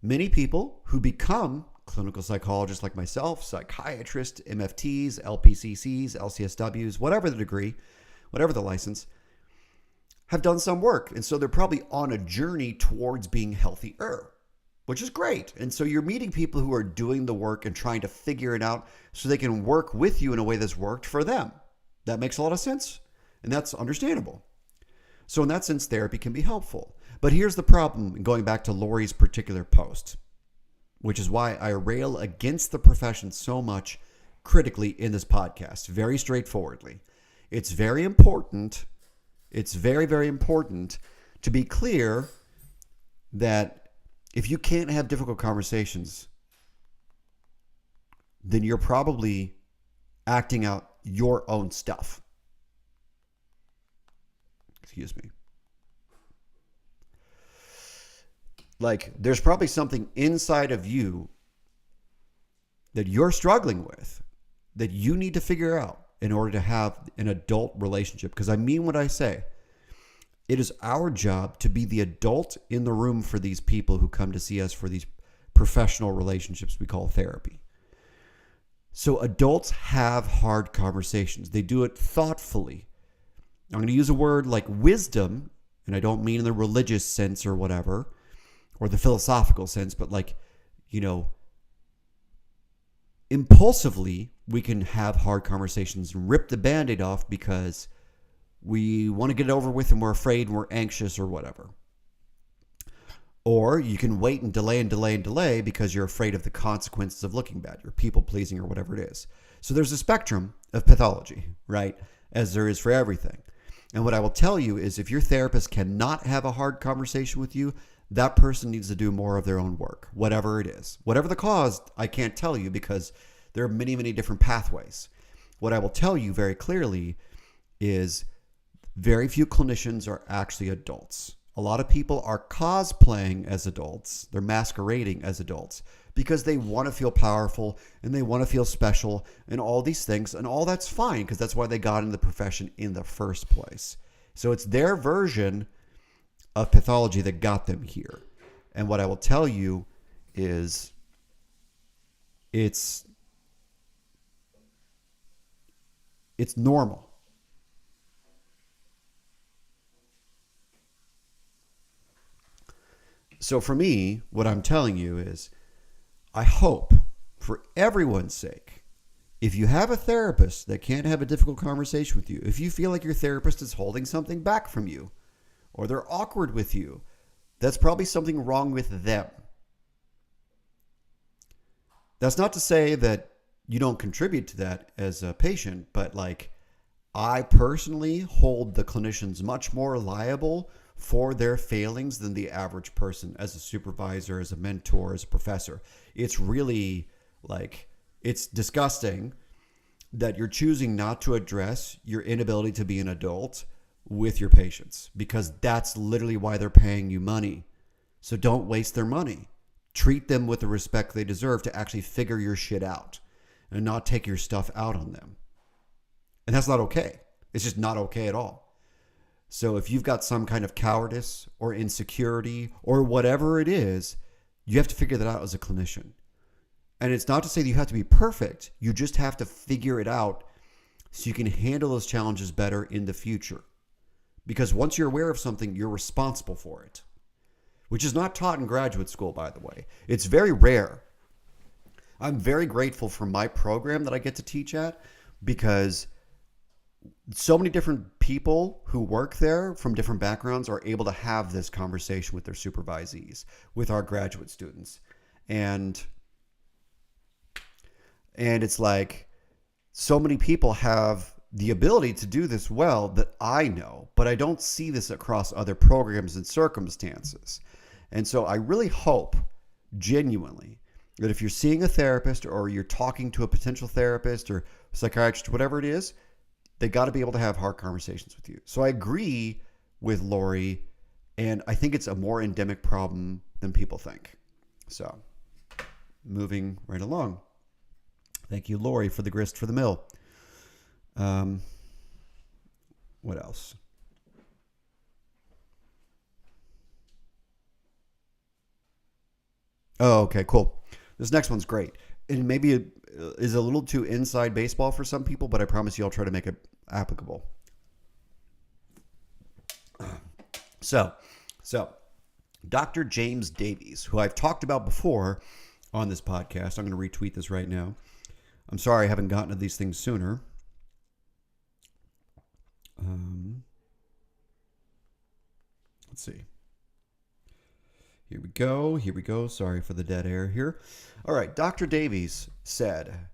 Many people who become clinical psychologists like myself, psychiatrists, MFTs, LPCCs, LCSWs, whatever the degree, whatever the license, have done some work. And so they're probably on a journey towards being healthier, which is great. And so you're meeting people who are doing the work and trying to figure it out so they can work with you in a way that's worked for them. That makes a lot of sense. And that's understandable. So in that sense, therapy can be helpful. But here's the problem, going back to Lori's particular post, which is why I rail against the profession so much critically in this podcast, very straightforwardly. It's very important. It's very, very important to be clear that if you can't have difficult conversations, then you're probably acting out your own stuff. Excuse me. Like, there's probably something inside of you that you're struggling with that you need to figure out in order to have an adult relationship. Because I mean what I say. It is our job to be the adult in the room for these people who come to see us for these professional relationships we call therapy. So adults have hard conversations. They do it thoughtfully. I'm going to use a word like wisdom, and I don't mean in the religious sense or whatever, or the philosophical sense, but impulsively, we can have hard conversations and rip the Band-Aid off because we want to get it over with and we're afraid and we're anxious or whatever. Or you can wait and delay because you're afraid of the consequences of looking bad. You're people-pleasing or whatever it is. So there's a spectrum of pathology, right? As there is for everything. And what I will tell you is if your therapist cannot have a hard conversation with you, that person needs to do more of their own work, whatever it is. Whatever the cause, I can't tell you because there are many, many different pathways. What I will tell you very clearly is very few clinicians are actually adults. A lot of people are cosplaying as adults. They're masquerading as adults because they want to feel powerful and they want to feel special and all these things. And all that's fine because that's why they got into the profession in the first place. So it's their version of pathology that got them here. And what I will tell you is it's normal. So for me, what I'm telling you is I hope for everyone's sake, if you have a therapist that can't have a difficult conversation with you, if you feel like your therapist is holding something back from you, or they're awkward with you, that's probably something wrong with them. That's not to say that you don't contribute to that as a patient, but I personally hold the clinicians much more liable for their failings than the average person as a supervisor, as a mentor, as a professor. It's really it's disgusting that you're choosing not to address your inability to be an adult with your patients because that's literally why they're paying you money. So don't waste their money. Treat them with the respect they deserve to actually figure your shit out and not take your stuff out on them. And that's not okay. It's just not okay at all. So if you've got some kind of cowardice or insecurity or whatever it is, you have to figure that out as a clinician. And it's not to say that you have to be perfect. You just have to figure it out so you can handle those challenges better in the future. Because once you're aware of something, you're responsible for it, which is not taught in graduate school, by the way. It's very rare. I'm very grateful for my program that I get to teach at, because so many different people who work there from different backgrounds are able to have this conversation with their supervisees, with our graduate students. And it's like, so many people have the ability to do this well that I know, but I don't see this across other programs and circumstances. And so I really hope, genuinely, that if you're seeing a therapist or you're talking to a potential therapist or psychiatrist, whatever it is, they got to be able to have hard conversations with you. So I agree with Lori, and I think it's a more endemic problem than people think. So, moving right along. Thank you, Lori, for the grist for the mill. What else? Oh, okay, cool. This next one's great. And maybe it is a little too inside baseball for some people, but I promise you I'll try to make it applicable. So Dr. James Davies, who I've talked about before on this podcast, I'm going to retweet this right now. I'm sorry I haven't gotten to these things sooner. Let's see. Here we go. Sorry for the dead air here. All right. Dr. Davies said,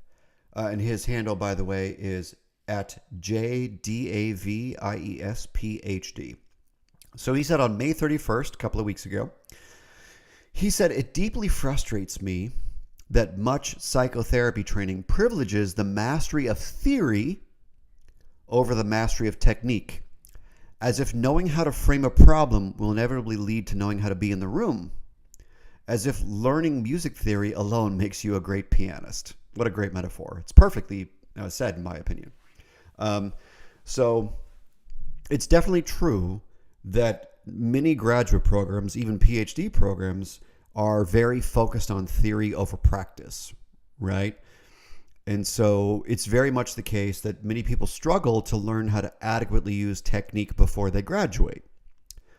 and his handle, by the way, is at JDAVIES PhD. So he said on May 31st, a couple of weeks ago, he said, "It deeply frustrates me that much psychotherapy training privileges the mastery of theory over the mastery of technique, as if knowing how to frame a problem will inevitably lead to knowing how to be in the room, as if learning music theory alone makes you a great pianist." What a great metaphor. It's perfectly said, in my opinion. So it's definitely true that many graduate programs, even PhD programs, are very focused on theory over practice, right? And so it's very much the case that many people struggle to learn how to adequately use technique before they graduate.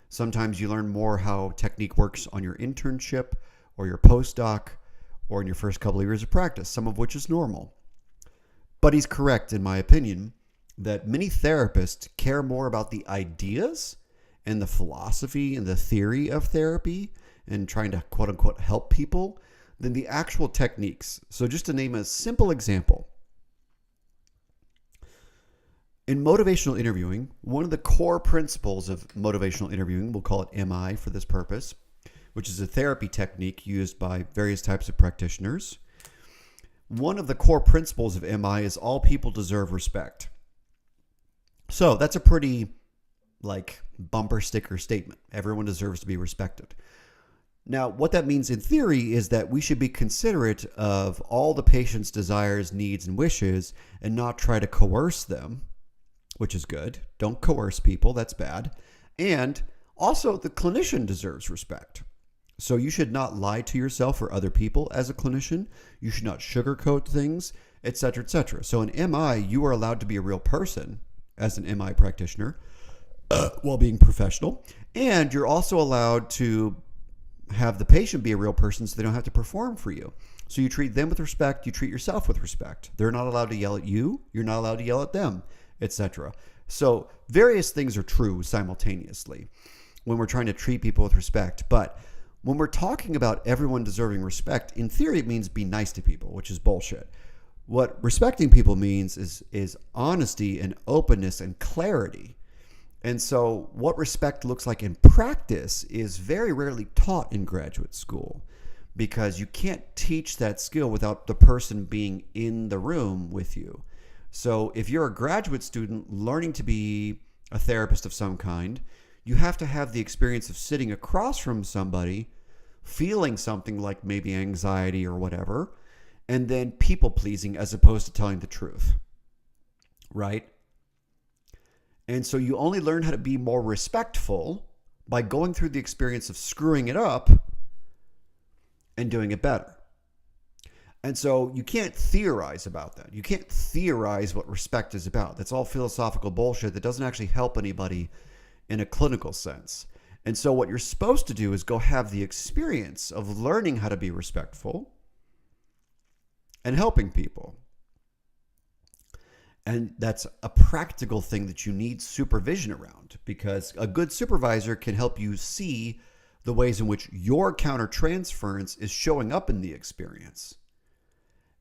Sometimes you learn more how technique works on your internship or your postdoc or in your first couple of years of practice, some of which is normal. But he's correct, in my opinion, that many therapists care more about the ideas and the philosophy and the theory of therapy and trying to quote unquote help people than the actual techniques. So just to name a simple example, in motivational interviewing, one of the core principles of motivational interviewing, we'll call it MI for this purpose, which is a therapy technique used by various types of practitioners. One of the core principles of MI is all people deserve respect. So that's a pretty bumper sticker statement. Everyone deserves to be respected. Now, what that means in theory is that we should be considerate of all the patient's desires, needs, and wishes and not try to coerce them, which is good. Don't coerce people. That's bad. And also, the clinician deserves respect. So you should not lie to yourself or other people as a clinician. You should not sugarcoat things, etc., etc. So in MI, you are allowed to be a real person as an MI practitioner while being professional. And you're also allowed to have the patient be a real person so they don't have to perform for you. So you treat them with respect, you treat yourself with respect. They're not allowed to yell at you, you're not allowed to yell at them, etc. So various things are true simultaneously when we're trying to treat people with respect. But when we're talking about everyone deserving respect, in theory it means be nice to people, which is bullshit. What respecting people means is honesty and openness and clarity. And so what respect looks like in practice is very rarely taught in graduate school, because you can't teach that skill without the person being in the room with you. So if you're a graduate student learning to be a therapist of some kind, you have to have the experience of sitting across from somebody, feeling something like maybe anxiety or whatever, and then people pleasing as opposed to telling the truth, right? And so you only learn how to be more respectful by going through the experience of screwing it up and doing it better. And so you can't theorize about that. You can't theorize what respect is about. That's all philosophical bullshit that doesn't actually help anybody in a clinical sense. And so what you're supposed to do is go have the experience of learning how to be respectful and helping people. And that's a practical thing that you need supervision around, because a good supervisor can help you see the ways in which your countertransference is showing up in the experience.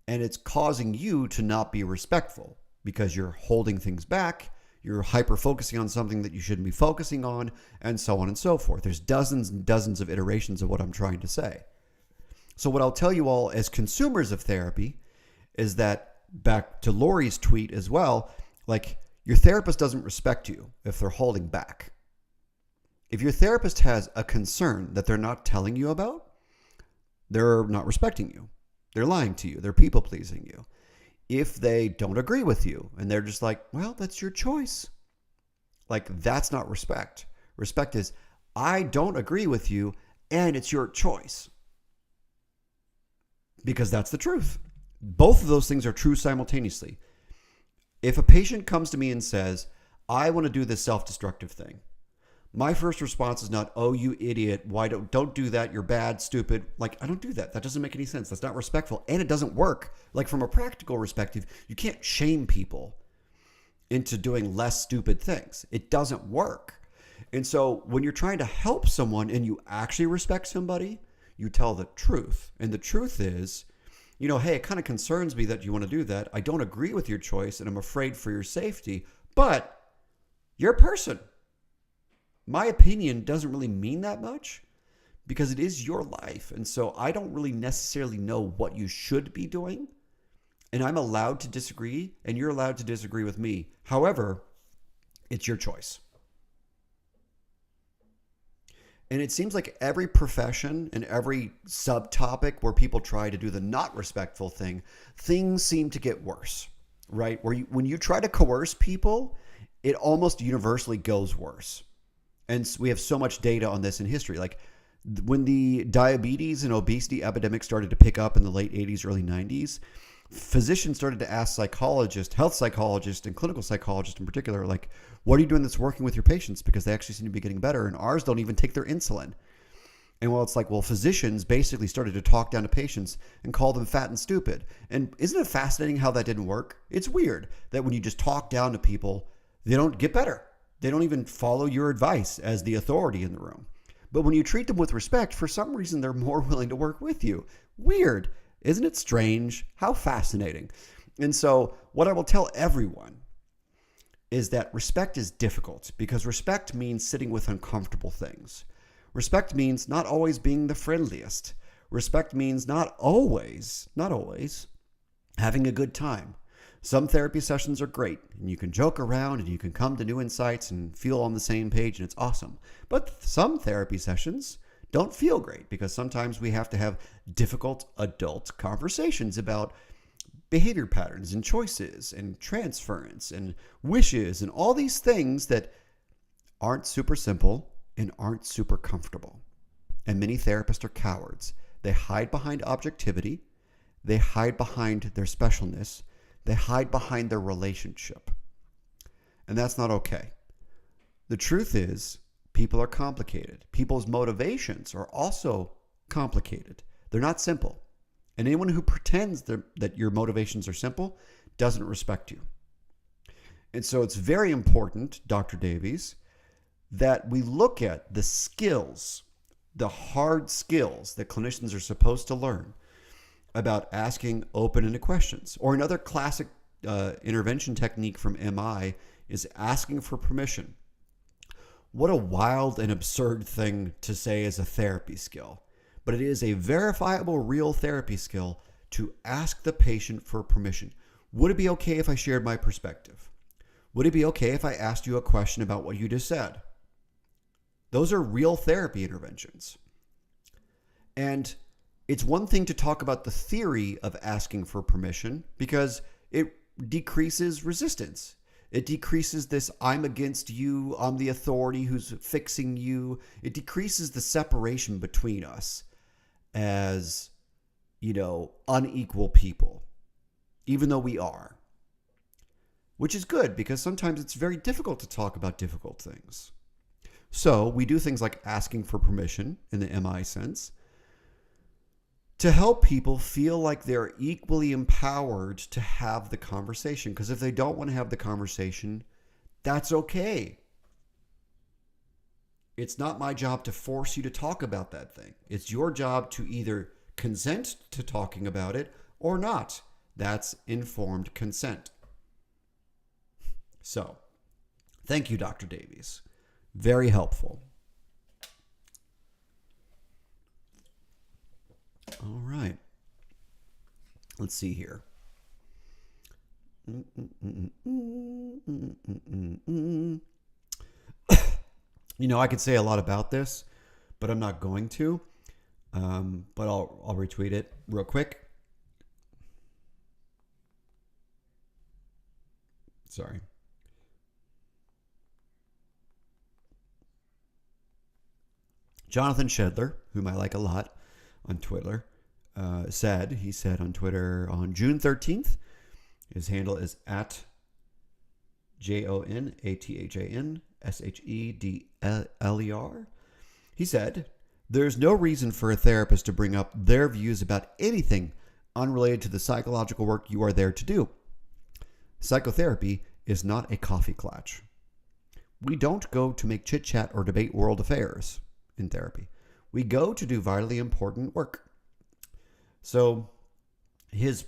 And it's causing you to not be respectful because you're holding things back, you're hyper-focusing on something that you shouldn't be focusing on, and so on and so forth. There's dozens and dozens of iterations of what I'm trying to say. So what I'll tell you all as consumers of therapy is that, back to Lori's tweet as well, like, your therapist doesn't respect you if they're holding back. If your therapist has a concern that they're not telling you about, they're not respecting you. They're lying to you. They're people-pleasing you. If they don't agree with you and they're just like, well, that's your choice. Like, that's not respect. Respect is, I don't agree with you and it's your choice. Because that's the truth. Both of those things are true simultaneously. If a patient comes to me and says, I want to do this self-destructive thing, my first response is not, oh, you idiot, why don't do that, you're bad, stupid. Like, I don't do that. That doesn't make any sense. That's not respectful, and it doesn't work. Like, from a practical perspective, you can't shame people into doing less stupid things. It doesn't work. And so when you're trying to help someone and you actually respect somebody, you tell the truth. And the truth is, you know, hey, it kind of concerns me that you want to do that. I don't agree with your choice and I'm afraid for your safety, but you're a person. My opinion doesn't really mean that much because it is your life. And so I don't really necessarily know what you should be doing. And I'm allowed to disagree and you're allowed to disagree with me. However, it's your choice. And it seems like every profession and every subtopic where people try to do the not respectful thing, things seem to get worse, right? When you try to coerce people, it almost universally goes worse. And we have so much data on this in history. Like, when the diabetes and obesity epidemic started to pick up in the late 80s, early 90s, physicians started to ask psychologists, health psychologists, and clinical psychologists in particular, like, what are you doing that's working with your patients? Because they actually seem to be getting better, and ours don't even take their insulin. And well, it's like, well, physicians basically started to talk down to patients and call them fat and stupid. And isn't it fascinating how that didn't work? It's weird that when you just talk down to people, they don't get better. They don't even follow your advice as the authority in the room. But when you treat them with respect, for some reason, they're more willing to work with you. Weird. Isn't it strange? How fascinating. And so what I will tell everyone is that respect is difficult, because respect means sitting with uncomfortable things. Respect means not always being the friendliest. Respect means not always having a good time. Some therapy sessions are great, and you can joke around and you can come to new insights and feel on the same page, and it's awesome. But some therapy sessions don't feel great, because sometimes we have to have difficult adult conversations about behavior patterns and choices and transference and wishes and all these things that aren't super simple and aren't super comfortable. And many therapists are cowards. They hide behind objectivity. They hide behind their specialness. They hide behind their relationship. And that's not okay. The truth is, people are complicated. People's motivations are also complicated. They're not simple. And anyone who pretends that your motivations are simple doesn't respect you. And so it's very important, Dr. Davies, that we look at the skills, the hard skills that clinicians are supposed to learn about asking open-ended questions. Or another classic intervention technique from MI is asking for permission. What a wild and absurd thing to say as a therapy skill. But it is a verifiable, real therapy skill to ask the patient for permission. Would it be okay if I shared my perspective? Would it be okay if I asked you a question about what you just said? Those are real therapy interventions. And it's one thing to talk about the theory of asking for permission, because it decreases resistance. It decreases this, I'm against you, I'm the authority who's fixing you. It decreases the separation between us as, unequal people, even though we are. Which is good, because sometimes it's very difficult to talk about difficult things. So we do things like asking for permission in the MI sense to help people feel like they're equally empowered to have the conversation. Because if they don't want to have the conversation, that's okay. It's not my job to force you to talk about that thing. It's your job to either consent to talking about it or not. That's informed consent. So, thank you, Dr. Davies. Very helpful. All right. Let's see here. You know, I could say a lot about this, but I'm not going to. But I'll retweet it real quick. Sorry. Jonathan Shedler, whom I like a lot on Twitter, he said on Twitter on June 13th, his handle is at JONATHANSHEDLER. He said, "There's no reason for a therapist to bring up their views about anything unrelated to the psychological work you are there to do. Psychotherapy is not a coffee klatch. We don't go to make chit-chat or debate world affairs in therapy. We go to do vitally important work." So his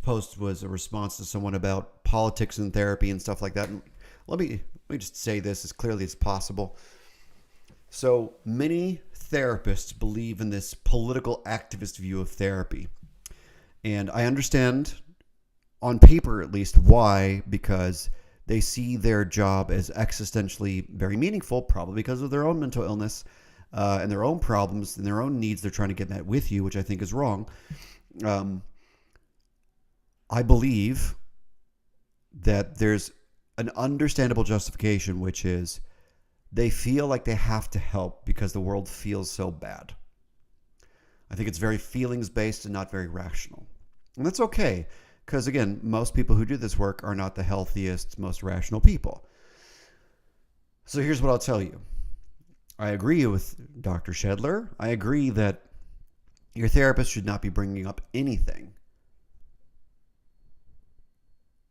post was a response to someone about politics and therapy and stuff like that. And let me just say this as clearly as possible. So many therapists believe in this political activist view of therapy. And I understand, on paper at least, why, because they see their job as existentially very meaningful, probably because of their own mental illness and their own problems and their own needs they're trying to get met with you, which I think is wrong. I believe that there's an understandable justification, which is they feel like they have to help because the world feels so bad. I think it's very feelings-based and not very rational. And that's okay, because again, most people who do this work are not the healthiest, most rational people. So here's what I'll tell you. I agree with Dr. Shedler. I agree that your therapist should not be bringing up anything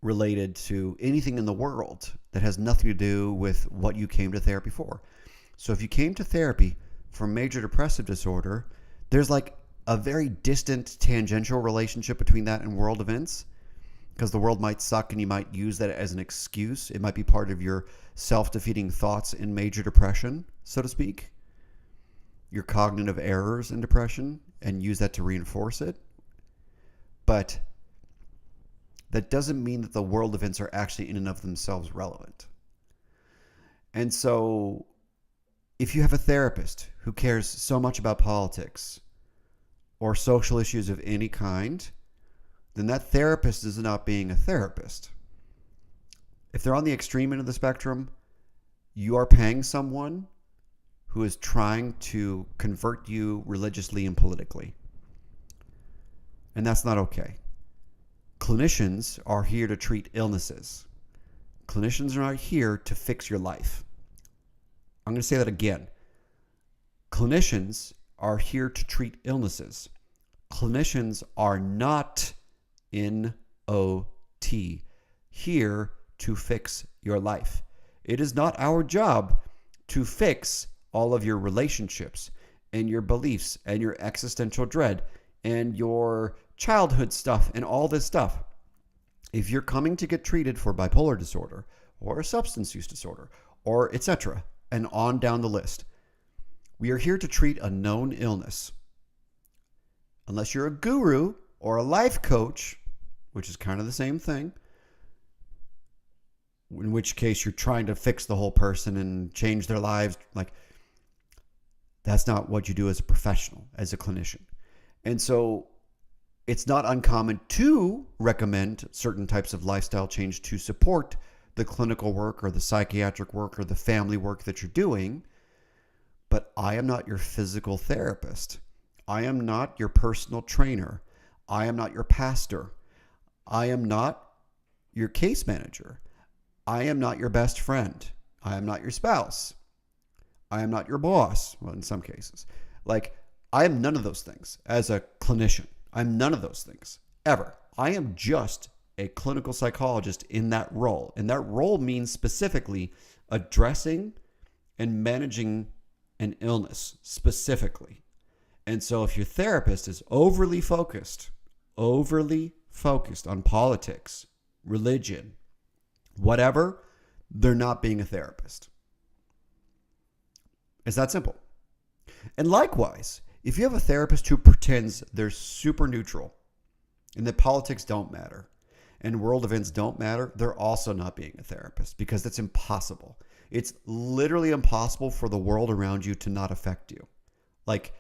related to anything in the world that has nothing to do with what you came to therapy for. So if you came to therapy for major depressive disorder, there's like a very distant tangential relationship between that and world events, because the world might suck and you might use that as an excuse. It might be part of your self-defeating thoughts in major depression, so to speak, your cognitive errors in depression, and use that to reinforce it. But that doesn't mean that the world events are actually in and of themselves relevant. And so if you have a therapist who cares so much about politics or social issues of any kind, then that therapist is not being a therapist. If they're on the extreme end of the spectrum, you are paying someone who is trying to convert you religiously and politically. And that's not okay. Clinicians are here to treat illnesses. Clinicians are not here to fix your life. I'm going to say that again. Clinicians are here to treat illnesses. Clinicians are not in OT, here to fix your life. It is not our job to fix all of your relationships and your beliefs and your existential dread and your childhood stuff and all this stuff. If you're coming to get treated for bipolar disorder or a substance use disorder or etc., and on down the list, we are here to treat a known illness. Unless you're a guru or a life coach, which is kind of the same thing, in which case you're trying to fix the whole person and change their lives. Like, that's not what you do as a professional, as a clinician. And so it's not uncommon to recommend certain types of lifestyle change to support the clinical work or the psychiatric work or the family work that you're doing. But I am not your physical therapist. I am not your personal trainer. I am not your pastor. I am not your case manager. I am not your best friend. I am not your spouse. I am not your boss. Well, in some cases. Like, I am none of those things as a clinician. I'm none of those things ever. I am just a clinical psychologist in that role. And that role means specifically addressing and managing an illness specifically. And so if your therapist is overly focused on politics, religion, whatever, they're not being a therapist. It's that simple. And likewise, if you have a therapist who pretends they're super neutral and that politics don't matter and world events don't matter, they're also not being a therapist, because that's impossible. It's literally impossible for the world around you to not affect you. Like,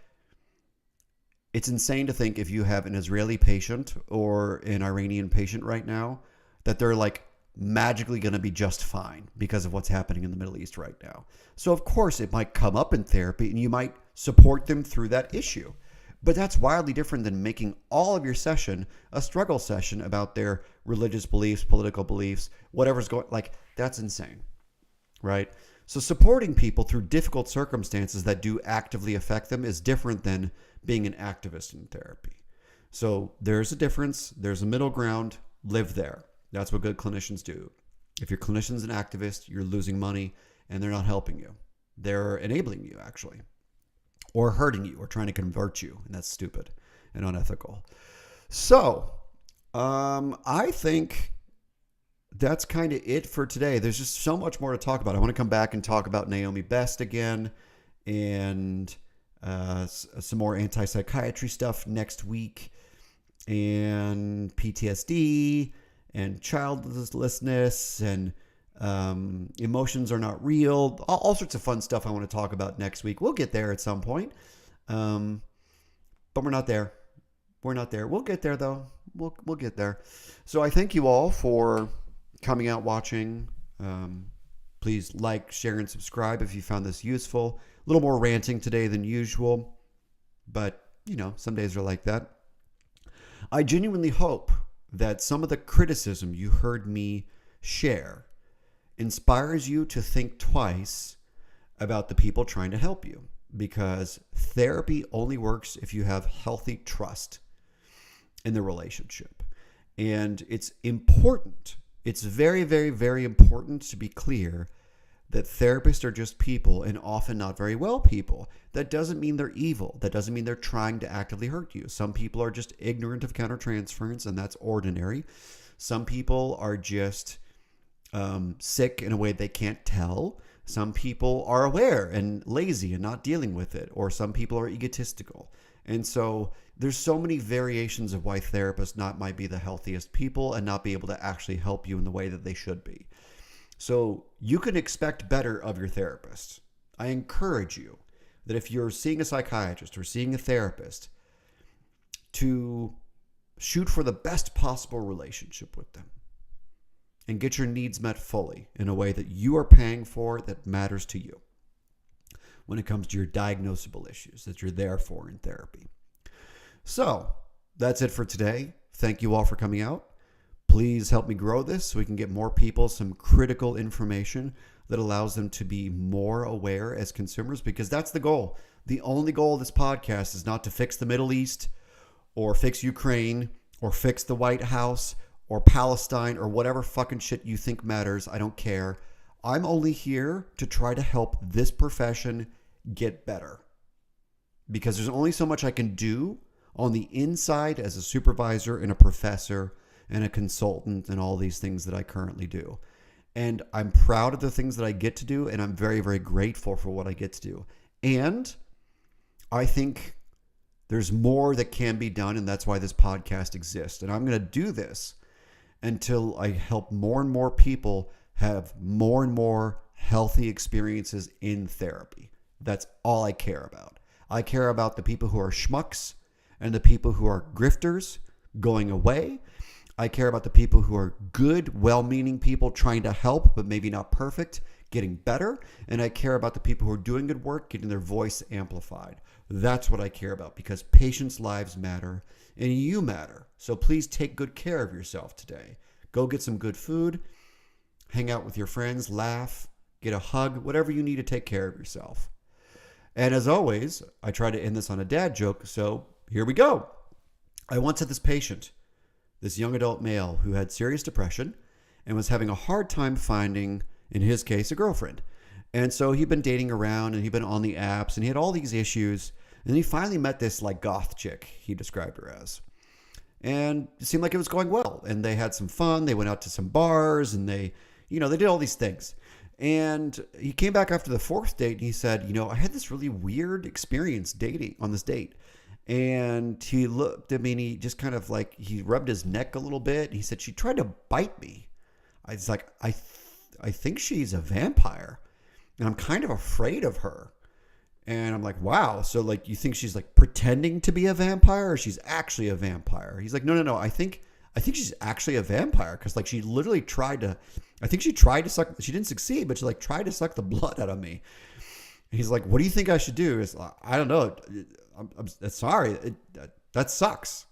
it's insane to think if you have an Israeli patient or an Iranian patient right now that they're like magically going to be just fine because of what's happening in the Middle East right now. So of course it might come up in therapy and you might support them through that issue. But that's wildly different than making all of your session a struggle session about their religious beliefs, political beliefs, whatever's going, like, that's insane, right? So supporting people through difficult circumstances that do actively affect them is different than being an activist in therapy. So there's a difference. There's a middle ground. Live there. That's what good clinicians do. If your clinician's an activist, you're losing money and they're not helping you. They're enabling you, actually, or hurting you or trying to convert you. And that's stupid and unethical. So I think that's kind of it for today. There's just so much more to talk about. I want to come back and talk about Naomi Best again and some more anti-psychiatry stuff next week, and PTSD and childlessness and emotions are not real. All sorts of fun stuff I want to talk about next week. We'll get there at some point, but we're not there. We're not there. We'll get there though. We'll get there. So I thank you all for coming out, watching. Please like, share, and subscribe if you found this useful. A little more ranting today than usual, but you know, some days are like that. I genuinely hope that some of the criticism you heard me share inspires you to think twice about the people trying to help you, because therapy only works if you have healthy trust in the relationship. And it's important. It's very, very, very important to be clear that therapists are just people, and often not very well people. That doesn't mean they're evil. That doesn't mean they're trying to actively hurt you. Some people are just ignorant of countertransference, and that's ordinary. Some people are just sick in a way they can't tell. Some people are aware and lazy and not dealing with it, or some people are egotistical. And so there's so many variations of why therapists might be the healthiest people and not be able to actually help you in the way that they should be. So you can expect better of your therapist. I encourage you that if you're seeing a psychiatrist or seeing a therapist, to shoot for the best possible relationship with them and get your needs met fully in a way that you are paying for, that matters to you when it comes to your diagnosable issues that you're there for in therapy. So that's it for today. Thank you all for coming out. Please help me grow this so we can get more people some critical information that allows them to be more aware as consumers, because that's the goal. The only goal of this podcast is not to fix the Middle East or fix Ukraine or fix the White House or Palestine or whatever fucking shit you think matters. I don't care. I'm only here to try to help this profession get better, because there's only so much I can do on the inside as a supervisor and a professor and a consultant and all these things that I currently do. And I'm proud of the things that I get to do, and I'm very, very grateful for what I get to do. And I think there's more that can be done, and that's why this podcast exists. And I'm going to do this until I help more and more people have more and more healthy experiences in therapy. That's all I care about. I care about the people who are schmucks and the people who are grifters going away. I care about the people who are good, well-meaning people trying to help, but maybe not perfect, getting better. And I care about the people who are doing good work, getting their voice amplified. That's what I care about, because patients' lives matter and you matter. So please take good care of yourself today. Go get some good food, hang out with your friends, laugh, get a hug, whatever you need to take care of yourself. And as always, I try to end this on a dad joke. So here we go. I once had this patient, this young adult male who had serious depression and was having a hard time finding, in his case, a girlfriend. And so he'd been dating around and he'd been on the apps and he had all these issues. And then he finally met this like goth chick, he described her as. And it seemed like it was going well. And they had some fun. They went out to some bars and they did all these things. And he came back after the fourth date and he said, I had this really weird experience dating on this date. And he looked at me and he just kind of like, he rubbed his neck a little bit. And he said, she tried to bite me. I was like, I think she's a vampire and I'm kind of afraid of her. And I'm like, wow. So like, you think she's like pretending to be a vampire or she's actually a vampire? He's like, no. I think she's actually a vampire. Cause like she literally tried to suck, she didn't succeed, but she like tried to suck the blood out of me. And he's like, what do you think I should do? It's like, I don't know. I'm sorry. That sucks.